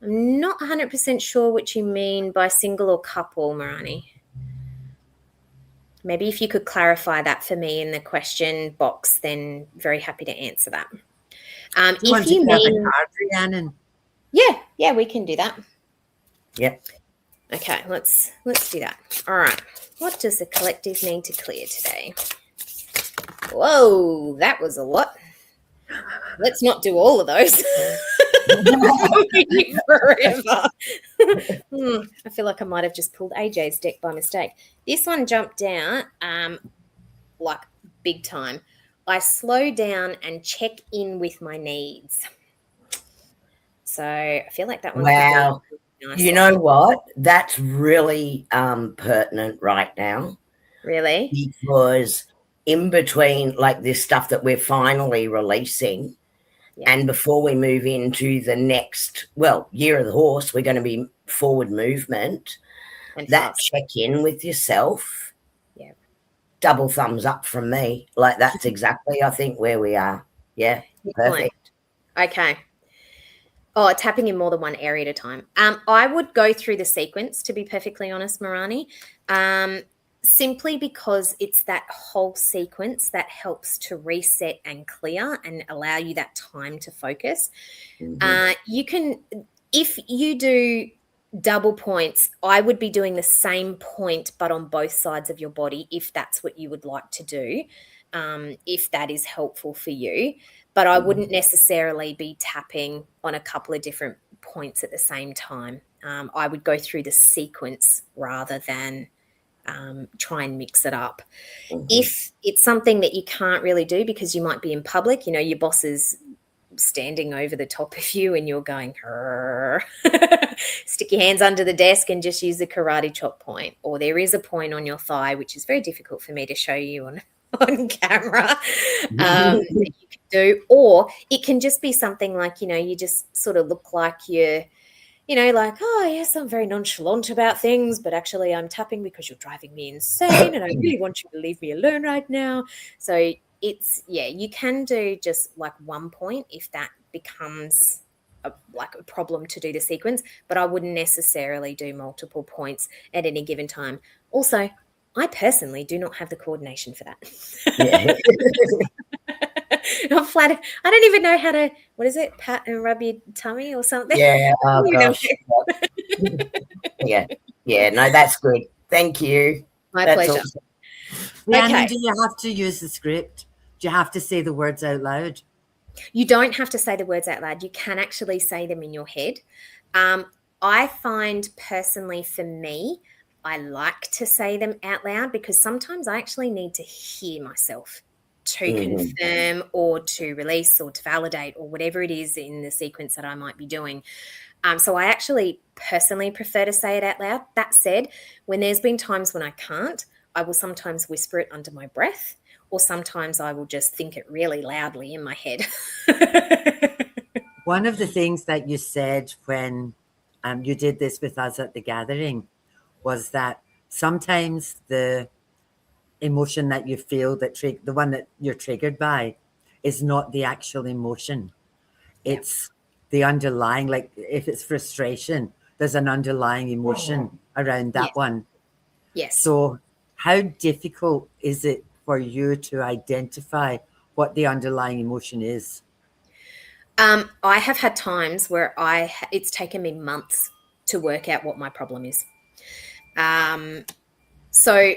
I'm not 100% sure what you mean by single or couple, Marani. Maybe if you could clarify that for me in the question box, then very happy to answer that. If you mean Rhiannon. Yeah, we can do that. Yep. Okay, let's do that. All right. What does the collective need to clear today? Whoa, that was a lot. Let's not do all of those. Forever. I feel like I might have just pulled AJ's deck by mistake. This one jumped down like big time. I slow down and check in with my needs. So I feel like that one. Wow. You know what? That's really pertinent right now. Really? Because in between, like this stuff that we're finally releasing, and before we move into the next, year of the horse, we're going to be forward movement. And that check-in with yourself, double thumbs up from me. Like that's exactly, I think, where we are. Yeah, perfect. Okay. Oh, tapping in more than one area at a time. I would go through the sequence, to be perfectly honest, Marani, simply because it's that whole sequence that helps to reset and clear and allow you that time to focus. You can, if you do double points, I would be doing the same point, but on both sides of your body, if that's what you would like to do, if that is helpful for you. But I wouldn't necessarily be tapping on a couple of different points at the same time. I would go through the sequence rather than try and mix it up. If it's something that you can't really do because you might be in public, your boss is standing over the top of you and you're going, stick your hands under the desk and just use the karate chop point. Or there is a point on your thigh, which is very difficult for me to show you on camera, that you can do. Or it can just be something like, you just sort of look like you're, like, oh, yes, I'm very nonchalant about things, but actually I'm tapping because you're driving me insane and I really want you to leave me alone right now. So it's, you can do just like one point if that becomes a problem to do the sequence, but I wouldn't necessarily do multiple points at any given time. Also, I personally do not have the coordination for that. I'm flat. I don't even know how to, what is it? Pat and rub your tummy or something? Yeah. Oh, gosh. Yeah. No, that's good. Thank you. That's pleasure. Awesome. Rhiannon, do you have to use the script? Do you have to say the words out loud? You don't have to say the words out loud. You can actually say them in your head. I find personally for me, I like to say them out loud because sometimes I actually need to hear myself to confirm or to release or to validate or whatever it is in the sequence that I might be doing. So I actually personally prefer to say it out loud. That said, when there's been times when I can't, I will sometimes whisper it under my breath, or sometimes I will just think it really loudly in my head. One of the things that you said when you did this with us at the gathering was that sometimes the emotion that you feel, the one that you're triggered by, is not the actual emotion. It's the underlying, like if it's frustration, there's an underlying emotion around that Yes. one. Yes. So how difficult is it for you to identify what the underlying emotion is? I have had times where it's taken me months to work out what my problem is. So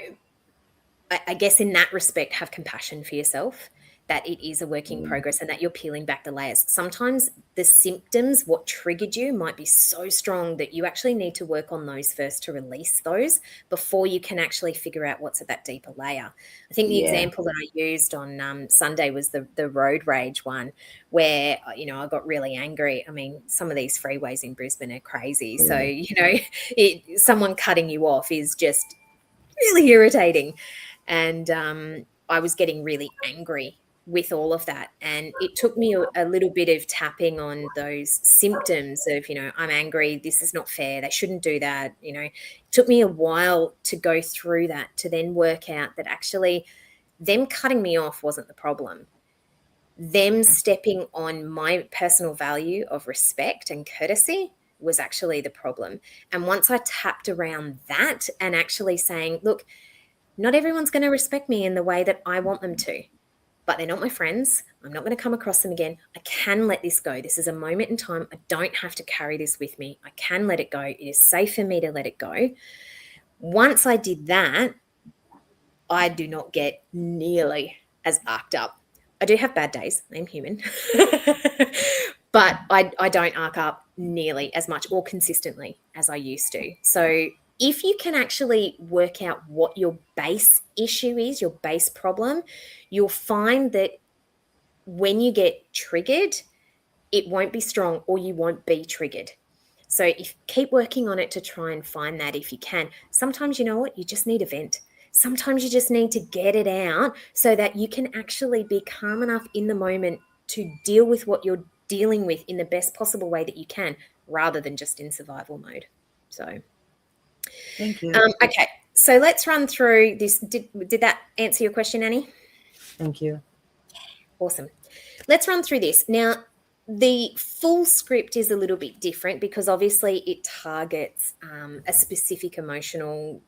I guess in that respect, have compassion for yourself, that it is a work in progress and that you're peeling back the layers. Sometimes the symptoms, what triggered you, might be so strong that you actually need to work on those first to release those before you can actually figure out what's at that deeper layer. I think the example that I used on Sunday was the road rage one, where, you know, I got really angry. I mean, some of these freeways in Brisbane are crazy. So, you know, someone cutting you off is just really irritating. And I was getting really angry with all of that. And it took me a little bit of tapping on those symptoms of, you know, I'm angry, this is not fair, they shouldn't do that. You know, it took me a while to go through that, to then work out that actually them cutting me off wasn't the problem. Them stepping on my personal value of respect and courtesy was actually the problem. And once I tapped around that and actually saying, look, not everyone's going to respect me in the way that I want them to, but they're not my friends. I'm not going to come across them again. I can let this go. This is a moment in time. I don't have to carry this with me. I can let it go. It is safe for me to let it go. Once I did that, I do not get nearly as arced up. I do have bad days. I'm human. But I don't arc up nearly as much or consistently as I used to. So if you can actually work out what your base issue is, your base problem, you'll find that when you get triggered, it won't be strong or you won't be triggered. So keep working on it to try and find that if you can. Sometimes, you know what, you just need a vent. Sometimes you just need to get it out so that you can actually be calm enough in the moment to deal with what you're dealing with in the best possible way that you can, rather than just in survival mode. So Thank you. okay, so let's run through this. Did that answer your question, Annie? Thank you. Awesome. Let's run through this. Now, the full script is a little bit different because obviously it targets a specific emotional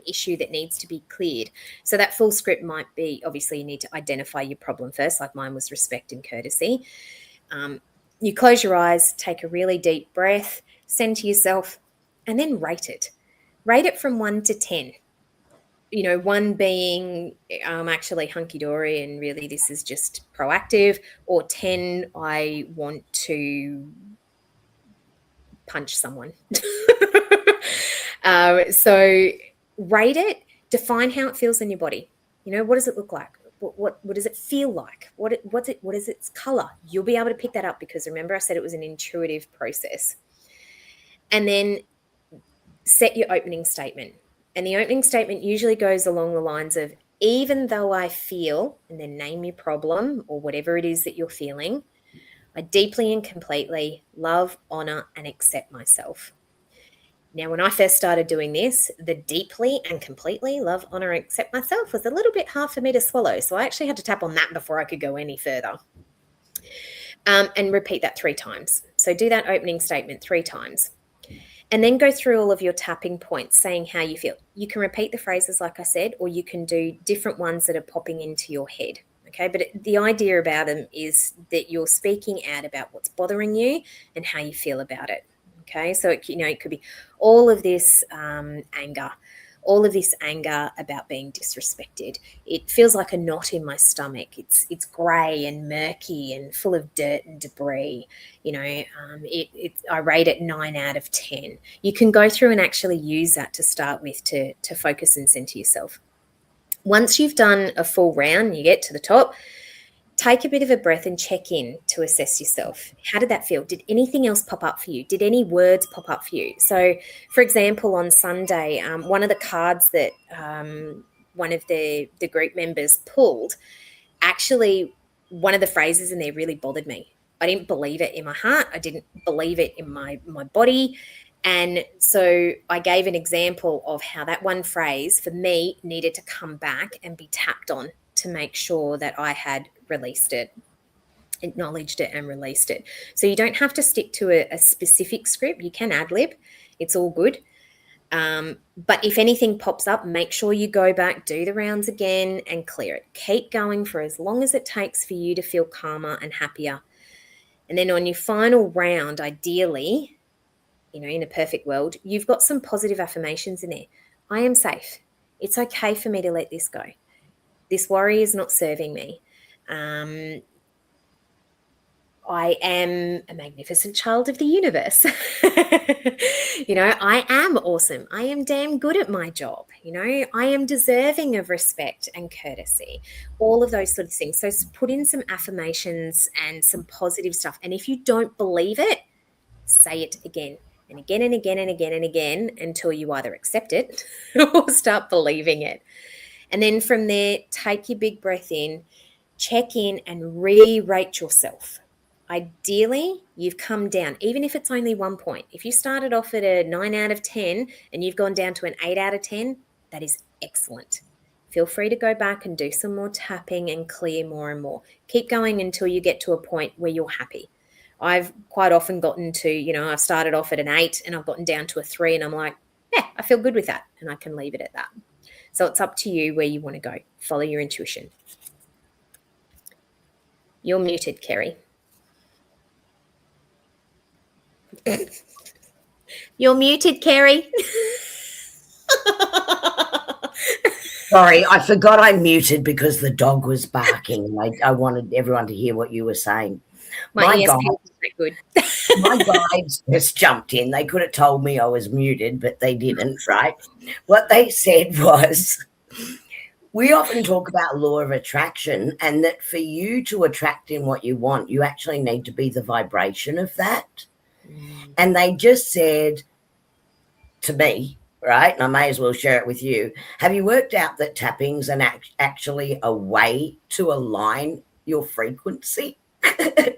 issue that needs to be cleared. So that full script might be, obviously you need to identify your problem first, like mine was respect and courtesy. You close your eyes, take a really deep breath, send to yourself, and then rate it. Rate it from 1 to 10. You know, 1 being I'm actually hunky-dory and really this is just proactive, or 10, I want to punch someone. So rate it, define how it feels in your body. You know, what does it look like? What does it feel like? What is its color? You'll be able to pick that up because remember I said it was an intuitive process. And then set your opening statement. And the opening statement usually goes along the lines of, even though I feel, and then name your problem or whatever it is that you're feeling, I deeply and completely love, honor, and accept myself. Now, when I first started doing this, the deeply and completely love, honor, and accept myself was a little bit hard for me to swallow. So I actually had to tap on that before I could go any further. And repeat that 3 times. So do that opening statement 3 times. And then go through all of your tapping points, saying how you feel. You can repeat the phrases, like I said, or you can do different ones that are popping into your head. Okay, but the idea about them is that you're speaking out about what's bothering you and how you feel about it. Okay, so it could be all of this anger, all of this anger about being disrespected. It feels like a knot in my stomach. It's grey and murky and full of dirt and debris. You know, I rate it 9 out of 10. You can go through and actually use that to start with to focus and center yourself. Once you've done a full round, you get to the top, take a bit of a breath and check in to assess yourself. How did that feel? Did anything else pop up for you? Did any words pop up for you? So, for example, on Sunday, one of the cards that one of the group members pulled, actually one of the phrases in there really bothered me. I didn't believe it in my heart. I didn't believe it in my body. And so I gave an example of how that one phrase for me needed to come back and be tapped on to make sure that I had released it, acknowledged it, and released it. So you don't have to stick to a specific script. You can ad-lib. It's all good. But if anything pops up, make sure you go back, do the rounds again, and clear it. Keep going for as long as it takes for you to feel calmer and happier. And then on your final round, ideally, you know, in a perfect world, you've got some positive affirmations in there. I am safe. It's okay for me to let this go. This worry is not serving me. I am a magnificent child of the universe. You know, I am awesome. I am damn good at my job. You know, I am deserving of respect and courtesy, all of those sort of things. So put in some affirmations and some positive stuff. And if you don't believe it, say it again and again and again and again and again until you either accept it or start believing it. And then from there, take your big breath in, check in and re-rate yourself. Ideally, you've come down, even if it's only 1 point. If you started off at a 9 out of 10 and you've gone down to an 8 out of 10, that is excellent. Feel free to go back and do some more tapping and clear more and more. Keep going until you get to a point where you're happy. I've quite often gotten to, you know, I've started off at an 8 and I've gotten down to a 3 and I'm like, yeah, I feel good with that. And I can leave it at that. So it's up to you where you want to go. Follow your intuition. You're muted, Kerrie. You're muted, Kerrie. Sorry, I forgot I muted because the dog was barking. I wanted everyone to hear what you were saying. My ESP is good. My guides just jumped in. They could have told me I was muted, but they didn't, right? What they said was, we often talk about law of attraction and that for you to attract in what you want, you actually need to be the vibration of that. And they just said to me, right, and I may as well share it with you, have you worked out that tapping's actually a way to align your frequency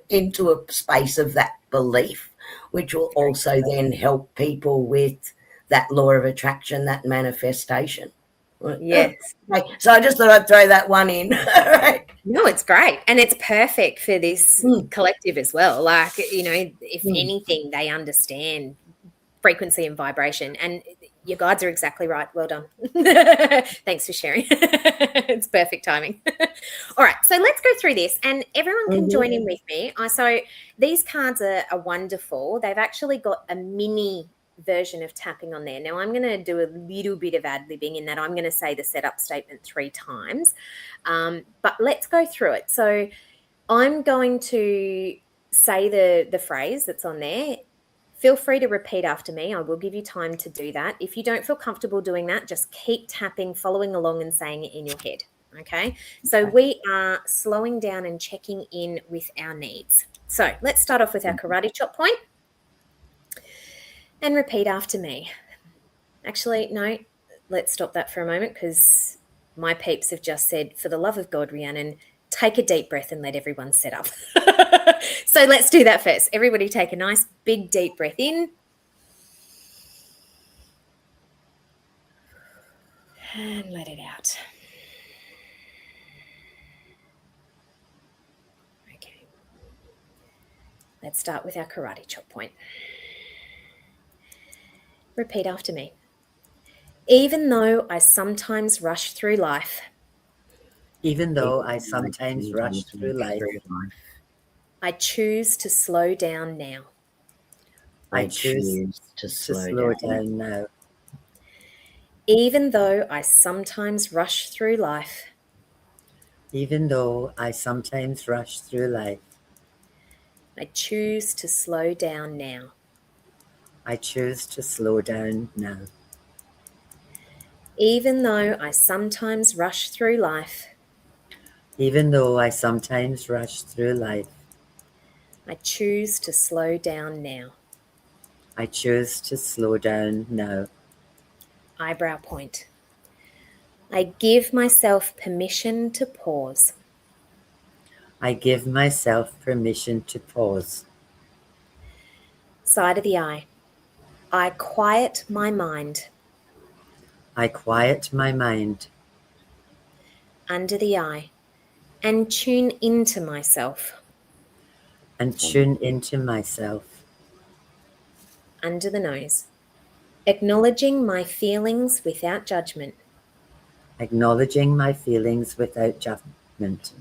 into a space of that belief, which will also then help people with that law of attraction, that manifestation? Yes. Okay. So I just thought I'd throw that one in. Right. No, it's great. And it's perfect for this collective as well. Like, you know, if anything, they understand frequency and vibration. And your guides are exactly right. Well done. Thanks for sharing. It's perfect timing. All right. So let's go through this and everyone can join in with me. So these cards are wonderful. They've actually got a mini version of tapping on there. Now I'm going to do a little bit of ad-libbing in that I'm going to say the setup statement 3 times. But let's go through it. So I'm going to say the phrase that's on there. Feel free to repeat after me. I will give you time to do that. If you don't feel comfortable doing that, just keep tapping, following along and saying it in your head. Okay. So we are slowing down and checking in with our needs. So let's start off with our karate chop point. And repeat after me. Actually, no, let's stop that for a moment because my peeps have just said, for the love of God, Rhiannon, take a deep breath and let everyone set up. So let's do that first. Everybody take a nice big deep breath in. And let it out. Okay. Let's start with our karate chop point. Repeat after me. Even though I sometimes rush through life. Even though I sometimes rush through life. I choose to slow down now. I choose to slow down now. Even though I sometimes rush through life. Even though I sometimes rush through life. I choose to slow down now. I choose to slow down now. Even though I sometimes rush through life. Even though I sometimes rush through life. I choose to slow down now. I choose to slow down now. Eyebrow point. I give myself permission to pause. I give myself permission to pause. Side of the eye. I quiet my mind. I quiet my mind. Under the eye. And tune into myself. And tune into myself. Under the nose. Acknowledging my feelings without judgment. Acknowledging my feelings without judgment.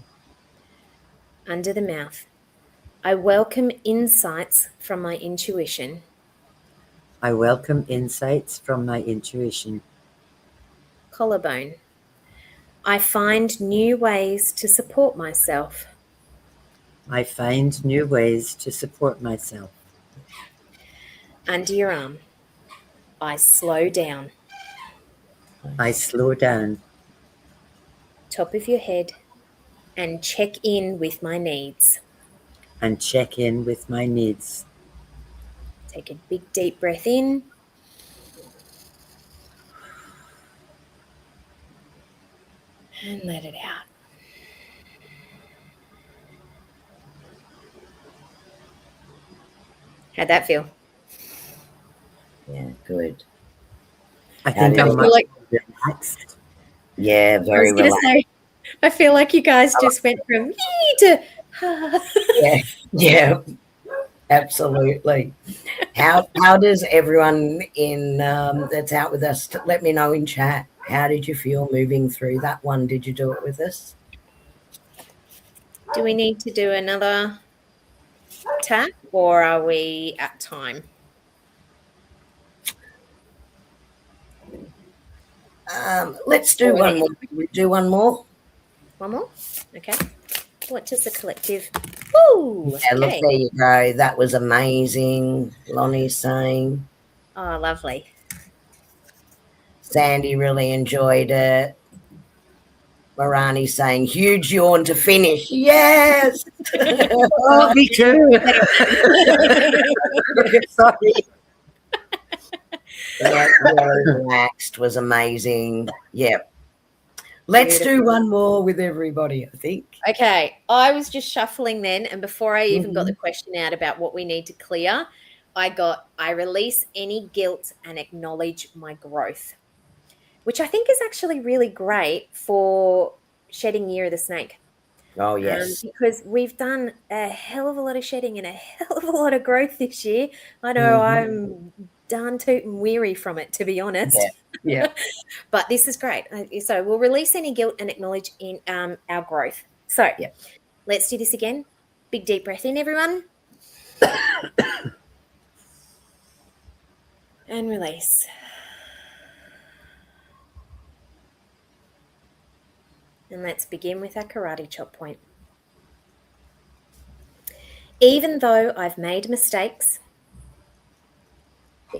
Under the mouth. I welcome insights from my intuition. I welcome insights from my intuition. Collarbone. I find new ways to support myself. I find new ways to support myself. Under your arm. I slow down. I slow down. Top of your head. And check in with my needs. And check in with my needs. Take a big deep breath in. And let it out. How'd that feel? Yeah, good. I think How I'm did much like- relaxed. Yeah, I very was going to relaxed. say, I feel like you guys just went from yee to Yeah, yeah, absolutely. How does everyone in that's out with us? Let me know in chat. How did you feel moving through that one? Did you do it with us? Do we need to do another tap or are we at time? Let's do Or one more. We do one more. One more? Okay. What does the collective? Woo! Yeah, look, Okay. there you go. That was amazing. Lonnie's saying. Oh, lovely. Sandy really enjoyed it. Marani saying huge yawn to finish. Yes. Oh, me too. Sorry. Yeah, really relaxed, was amazing. Yeah. Let's do one more with everybody, I think. Okay. I was just shuffling then, and before I even got the question out about what we need to clear, I release any guilt and acknowledge my growth, which I think is actually really great for shedding Year of the Snake. Oh, yes. Because we've done a hell of a lot of shedding and a hell of a lot of growth this year. I know I'm darn tootin' weary from it, to be honest. Yeah. But this is great. So we'll release any guilt and acknowledge in our growth. So let's do this again. Big deep breath in, everyone. And release. And let's begin with our karate chop point. Even though I've made mistakes,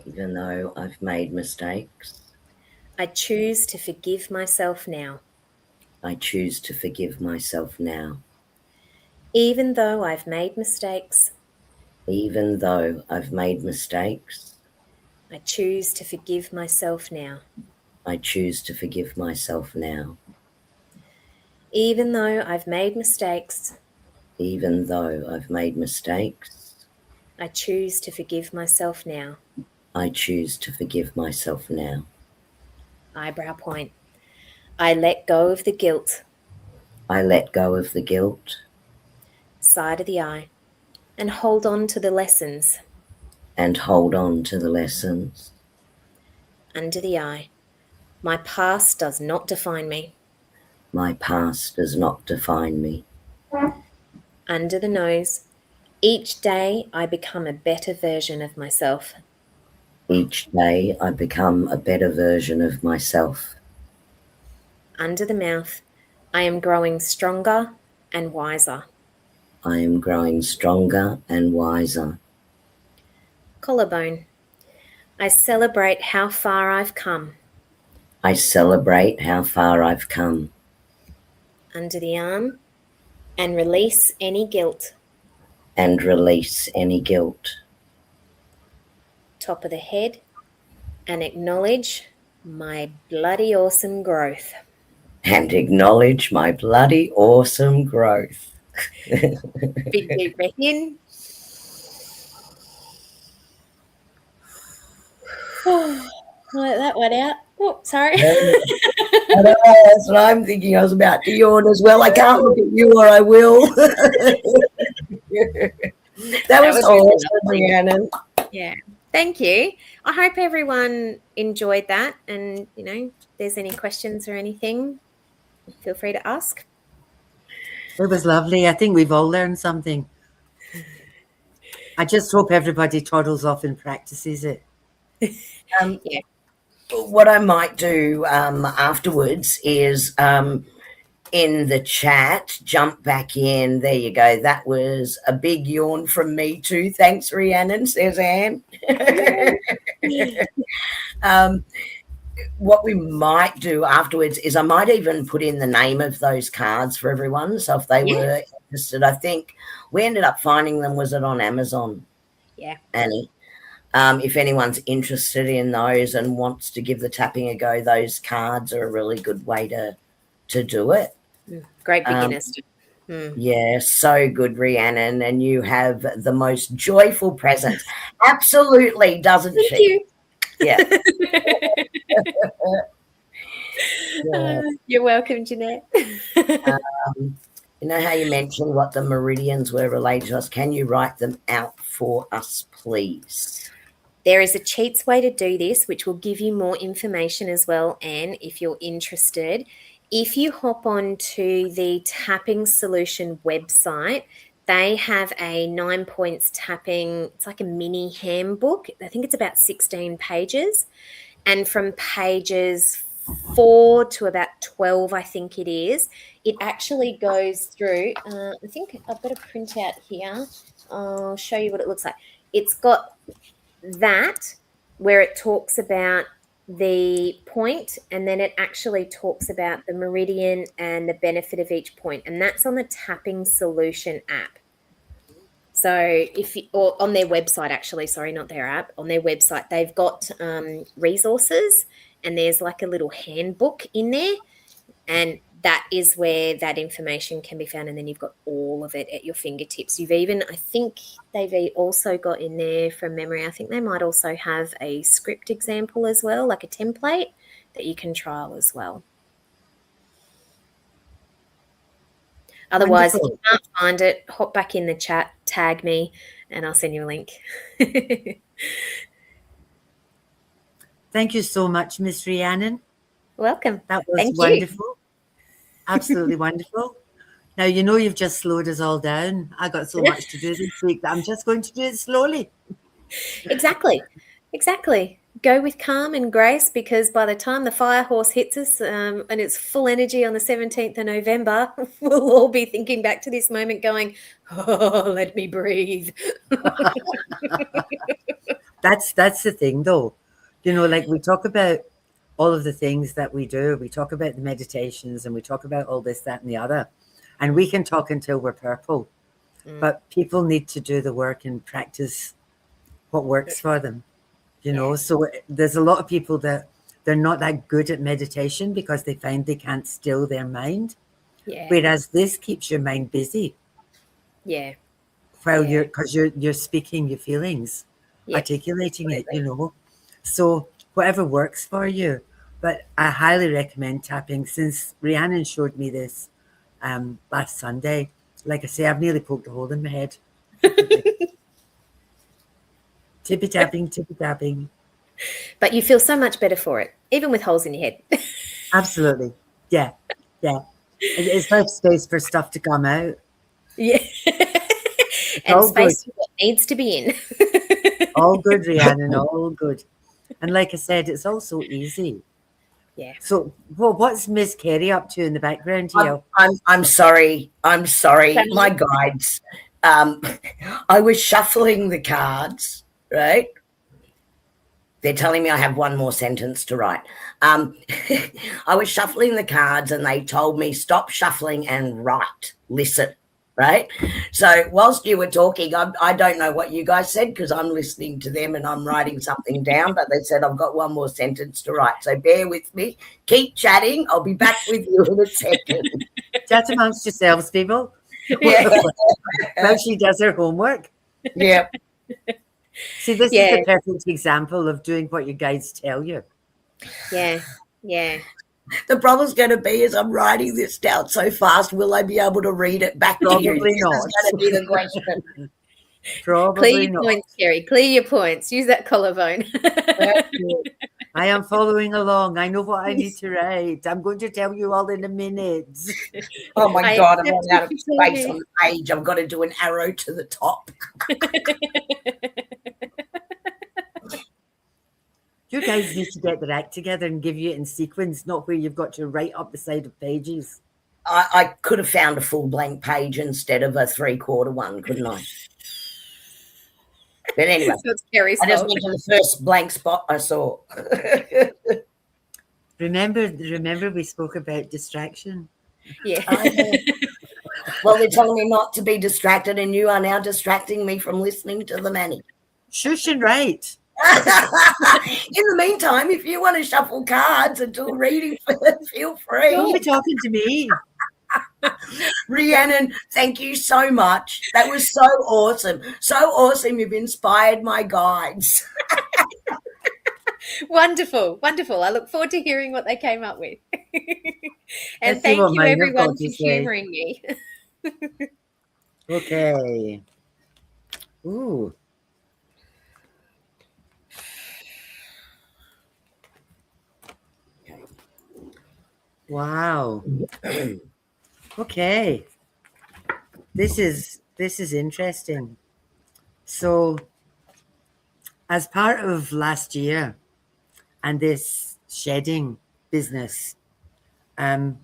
Even though I've made mistakes, I choose to forgive myself now. I choose to forgive myself now. Even though I've made mistakes, Even though I've made mistakes, I choose to forgive myself now. I choose to forgive myself now. Even though I've made mistakes, Even though I've made mistakes, I choose to forgive myself now. I choose to forgive myself now. Eyebrow point. I let go of the guilt. I let go of the guilt. Side of the eye. And hold on to the lessons. And hold on to the lessons. Under the eye. My past does not define me. My past does not define me. Under the nose. Each day I become a better version of myself. Each day I become a better version of myself. Under the mouth. I am growing stronger and wiser. I am growing stronger and wiser. Collarbone. I celebrate how far I've come. I celebrate how far I've come. Under the arm. And release any guilt. And release any guilt. Top of the head. And acknowledge my bloody awesome growth. and acknowledge my bloody awesome growth. Big deep breath in. Oh, let that one out. Oh, sorry. I know, that's what I'm thinking. I was about to yawn as well. I can't look at you or I will. that was awesome, Rhiannon. Yeah. Thank you. I hope everyone enjoyed that. And, you know, if there's any questions or anything, feel free to ask. It was lovely. I think we've all learned something. I just hope everybody toddles off and practices it. Yeah. What I might do afterwards is in the chat, jump back in. There you go. That was a big yawn from me too. Thanks, Rhiannon, says Anne. What we might do afterwards is I might even put in the name of those cards for everyone. So if they were interested, I think we ended up finding them. Was it on Amazon? Yeah. Annie. If anyone's interested in those and wants to give the tapping a go, those cards are a really good way to do it. Great beginners. Yeah, so good, Rhiannon. And you have the most joyful presence. Absolutely, doesn't Thank she? you. Yeah. You're welcome, Jeanette. You know how you mentioned what the meridians were related to us? Can you write them out for us, please? There is a cheats way to do this, which will give you more information as well, Anne, if you're interested. If you hop on to the Tapping Solution website, they have a 9 points tapping, it's like a mini handbook. I think it's about 16 pages. And from pages 4 to about 12, I think it is, it actually goes through, I think I've got a printout here. I'll show you what it looks like. It's got that where it talks about the point, and then it actually talks about the meridian and the benefit of each point, and that's on the Tapping Solution app. So if you, or on their website, actually, sorry, not their app, on their website, they've got resources, and there's like a little handbook in there, and that is where that information can be found, and then you've got all of it at your fingertips. You've even, I think they've also got in there from memory, I think they might also have a script example as well, like a template that you can trial as well. Otherwise, Wonderful. if you can't find it, hop back in the chat, tag me, and I'll send you a link. Thank you so much, Miss Rhiannon. Welcome. That was Thank wonderful. you. Absolutely wonderful. Now, you know, you've just slowed us all down. I got so much to do this week that I'm just going to do it slowly. Exactly. Go with calm and grace, because by the time the fire horse hits us and it's full energy on the 17th of November, we'll all be thinking back to this moment going, oh, let me breathe. That's the thing, though. You know, like we talk about all of the things that we do. We talk about the meditations and we talk about all this, that, and the other. And we can talk until we're purple. But people need to do the work and practice what works for them. You know, so there's a lot of people that they're not that good at meditation because they find they can't still their mind. Yeah. Whereas this keeps your mind busy. Yeah. While you're speaking your feelings, articulating it, you know. So whatever works for you. But I highly recommend tapping, since Rhiannon showed me this last Sunday. Like I say, I've nearly poked a hole in my head. Tippy tapping. But you feel so much better for it, even with holes in your head. Absolutely. Yeah. It's like space for stuff to come out. Yeah. And space for what needs to be in. All good, Rhiannon, all good. And like I said, it's all so easy. Yeah. So, well, what's Miss Kerrie up to in the background here? I'm sorry. My guides. I was shuffling the cards, right? They're telling me I have one more sentence to write. I was shuffling the cards and they told me stop shuffling and write. Listen. right? So whilst you were talking, I don't know what you guys said because I'm listening to them and I'm writing something down, but they said I've got one more sentence to write. So bear with me. Keep chatting. I'll be back with you in a second. Chat amongst yourselves, people. Yeah. While she does her homework. Yeah. See, this Yeah. is the perfect example of doing what your guides tell you. Yeah. Yeah. The problem's going to be is I'm writing this down so fast, will I be able to read it back to you? Probably This not. is going to be the question. Clear Probably your not. points, Kerrie. Clear your points. Use that collarbone. I am following along. I know what I need to write. I'm going to tell you all in a minute. Oh my I God, I'm accept running out of what you're space saying. on the page. I've got to do an arrow to the top. You guys need to get their act together and give you it in sequence, not where you've got to write up the side of pages. I could have found a full blank page instead of a 3/4 one, couldn't I? But anyway, So it's Kerrie's I just fault. went to the first blank spot I saw. Remember we spoke about distraction. Yeah. Well, they're telling me not to be distracted, and you are now distracting me from listening to the Manny. Shush and write. In the meantime, if you want to shuffle cards and do a reading, feel free. Don't be talking to me. Rhiannon, thank you so much. That was so awesome. So awesome. You've inspired my guides. Wonderful. Wonderful. I look forward to hearing what they came up with. And Let's see thank what you, mine have everyone, got to for say. humouring me. Okay. Ooh. Wow. Okay. This is interesting. So as part of last year and this shedding business, a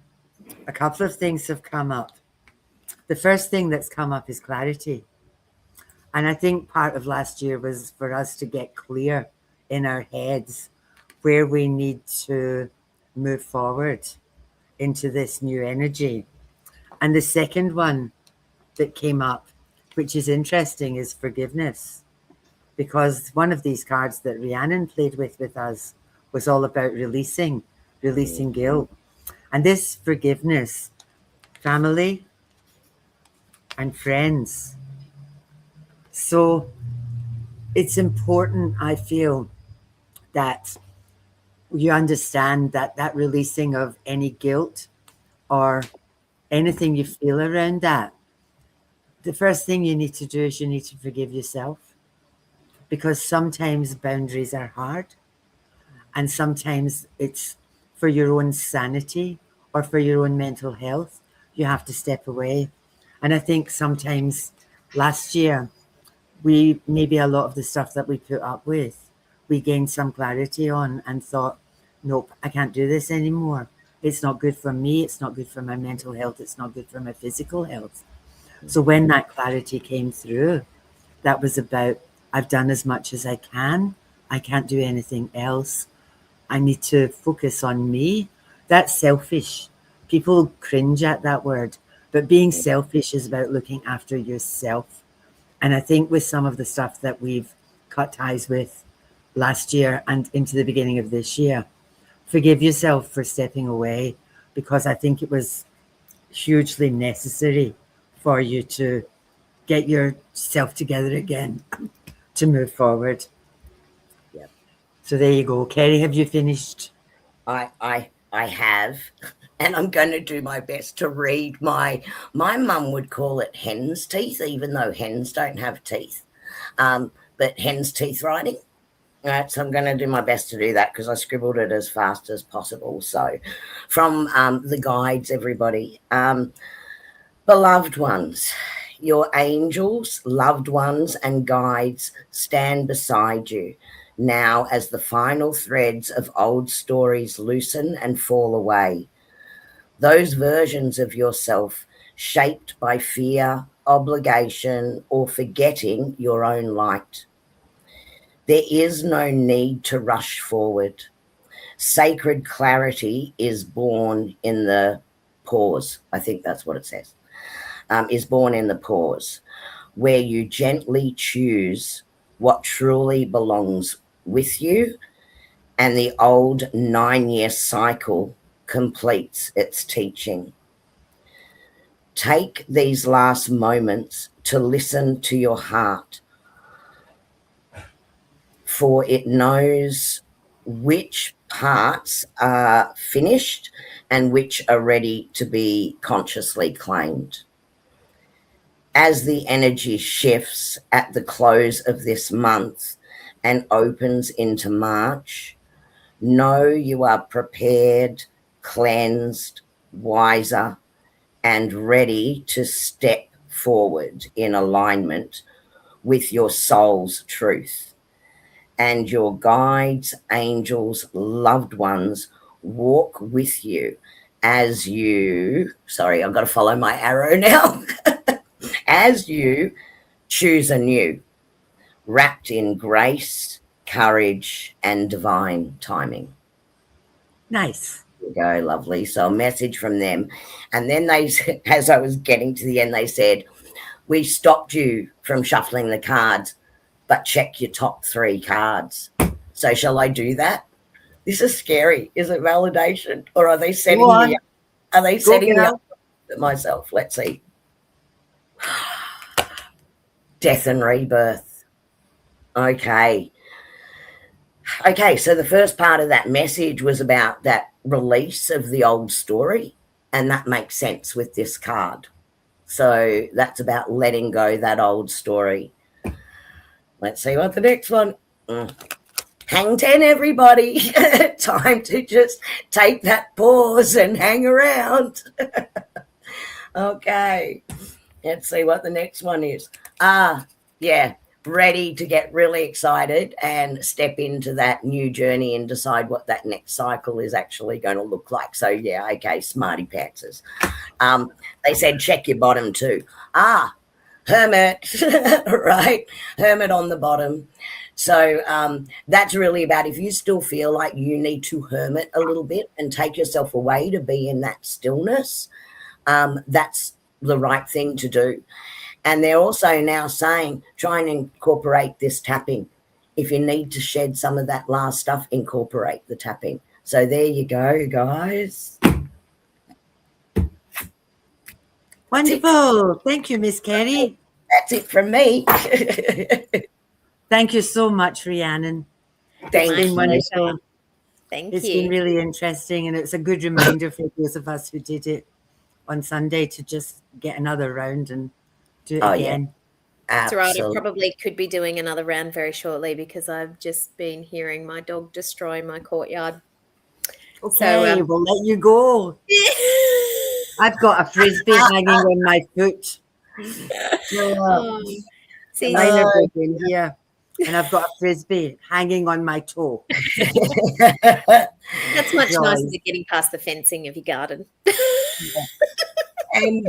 couple of things have come up. The first thing that's come up is clarity. And I think part of last year was for us to get clear in our heads where we need to move forward into this new energy. And the second one that came up, which is interesting, is forgiveness. Because one of these cards that Rhiannon played with us was all about releasing guilt. And this forgiveness, family and friends. So it's important, I feel, that you understand that that releasing of any guilt or anything you feel around that, the first thing you need to do is you need to forgive yourself, because sometimes boundaries are hard and sometimes it's for your own sanity or for your own mental health. You have to step away. And I think sometimes last year, maybe a lot of the stuff that we put up with, we gained some clarity on and thought, nope, I can't do this anymore. It's not good for me. It's not good for my mental health. It's not good for my physical health. So when that clarity came through, that was about, I've done as much as I can. I can't do anything else. I need to focus on me. That's selfish. People cringe at that word, but being selfish is about looking after yourself. And I think with some of the stuff that we've cut ties with last year and into the beginning of this year, forgive yourself for stepping away, because I think it was hugely necessary for you to get yourself together again to move forward. Yep. So there you go. Kerrie, have you finished? I have, and I'm going to do my best to read. My mum would call it hen's teeth, even though hens don't have teeth, but hen's teeth writing. Right, so I'm going to do my best to do that because I scribbled it as fast as possible. So from the guides, everybody, beloved ones, your angels, loved ones and guides stand beside you now as the final threads of old stories loosen and fall away. Those versions of yourself shaped by fear, obligation, or forgetting your own light. There is no need to rush forward. Sacred clarity is born in the pause. I think that's what it says. is born in the pause, where you gently choose what truly belongs with you, and the old 9-year cycle completes its teaching. Take these last moments to listen to your heart, for it knows which parts are finished and which are ready to be consciously claimed. As the energy shifts at the close of this month and opens into March, know you are prepared, cleansed, wiser, and ready to step forward in alignment with your soul's truth. And your guides, angels, loved ones walk with you as you, sorry, I've got to follow my arrow now, as you choose anew, wrapped in grace, courage, and divine timing. Nice. There you go, lovely. So a message from them. And then they, as I was getting to the end, they said, we stopped you from shuffling the cards, but check your top 3 cards. So shall I do that? This is scary. Is it validation, or are they setting me up? Are they setting me up for myself? Let's see. Death and rebirth. Okay. Okay, so the first part of that message was about that release of the old story, and that makes sense with this card. So that's about letting go that old story. Let's see what the next one. Hang 10, everybody. Time to just take that pause and hang around. Okay. Let's see what the next one is. Yeah. Ready to get really excited and step into that new journey and decide what that next cycle is actually going to look like. So, yeah, okay, smarty pantsers. They said check your bottom too. Hermit, right? Hermit on the bottom. So that's really about if you still feel like you need to hermit a little bit and take yourself away to be in that stillness, that's the right thing to do. And they're also now saying, try and incorporate this tapping. If you need to shed some of that last stuff, incorporate the tapping. So there you go, guys. Wonderful. Thank you, Miss Kerrie. That's it from me. Thank you so much, Rhiannon. Thank It's been you. wonderful. Thank It's you. been really interesting, and it's a good reminder for those of us who did it on Sunday to just get another round and do it again. That's right. I Absolutely. probably could be doing another round very shortly because I've just been hearing my dog destroy my courtyard. Okay, we'll let you go. I've got a frisbee hanging on my foot. See, Mine are broken here, and I've got a frisbee hanging on my toe. that's much Joy. nicer than getting past the fencing of your garden. And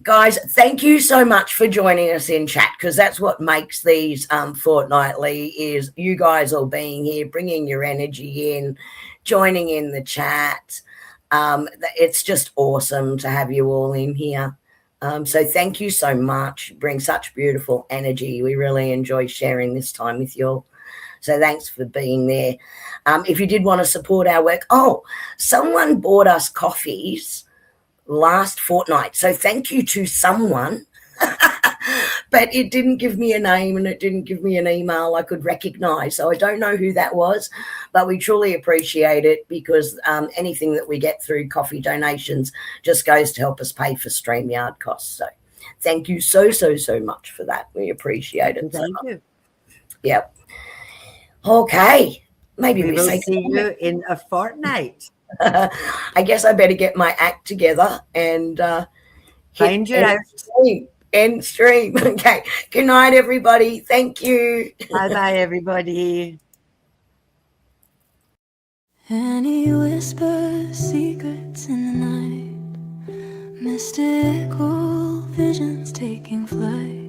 guys, thank you so much for joining us in chat, because that's what makes these fortnightly is you guys all being here, bringing your energy in, joining in the chat. It's just awesome to have you all in here. So thank you so much. You bring such beautiful energy. We really enjoy sharing this time with you all. So thanks for being there. If you did want to support our work, someone bought us coffees last fortnight. So thank you to someone. But it didn't give me a name and it didn't give me an email I could recognize. So I don't know who that was, but we truly appreciate it, because anything that we get through coffee donations just goes to help us pay for StreamYard costs. So thank you so much for that. We appreciate it. Thank you. Yep. Okay. Maybe We we will say see you in a fortnight. I guess I better get my act together and Find your out. End stream. Okay. Good night, everybody. Thank you. Bye-bye, everybody. And he whispers secrets in the night, mystical visions taking flight.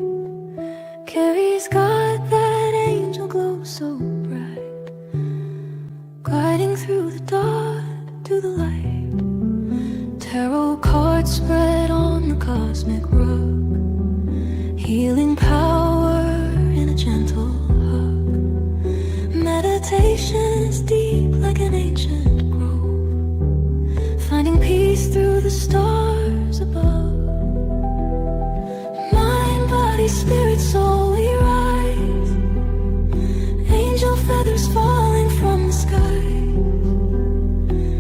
Kerrie's got that angel glow so bright, guiding through the dark to the light. Tarot cards spread on the cosmic rug, healing power in a gentle hug. Meditation is deep like an ancient grove, finding peace through the stars above. Mind, body, spirit, soul, we rise, angel feathers falling from the sky,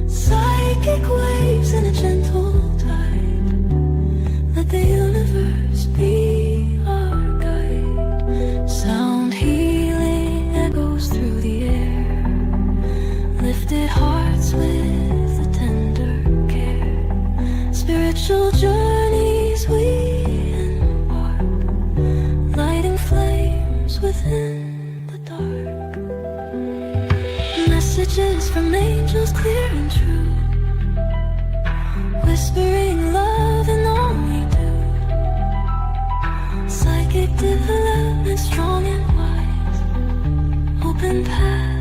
psychic waves in a gentle tide. Let the universe be our guide. Sound healing echoes through the air, lifted hearts with a tender care. Spiritual journeys we embark, lighting flames within the dark. Messages from angels clear and true, whispering love in all we do. Psychic development strong and wise, open path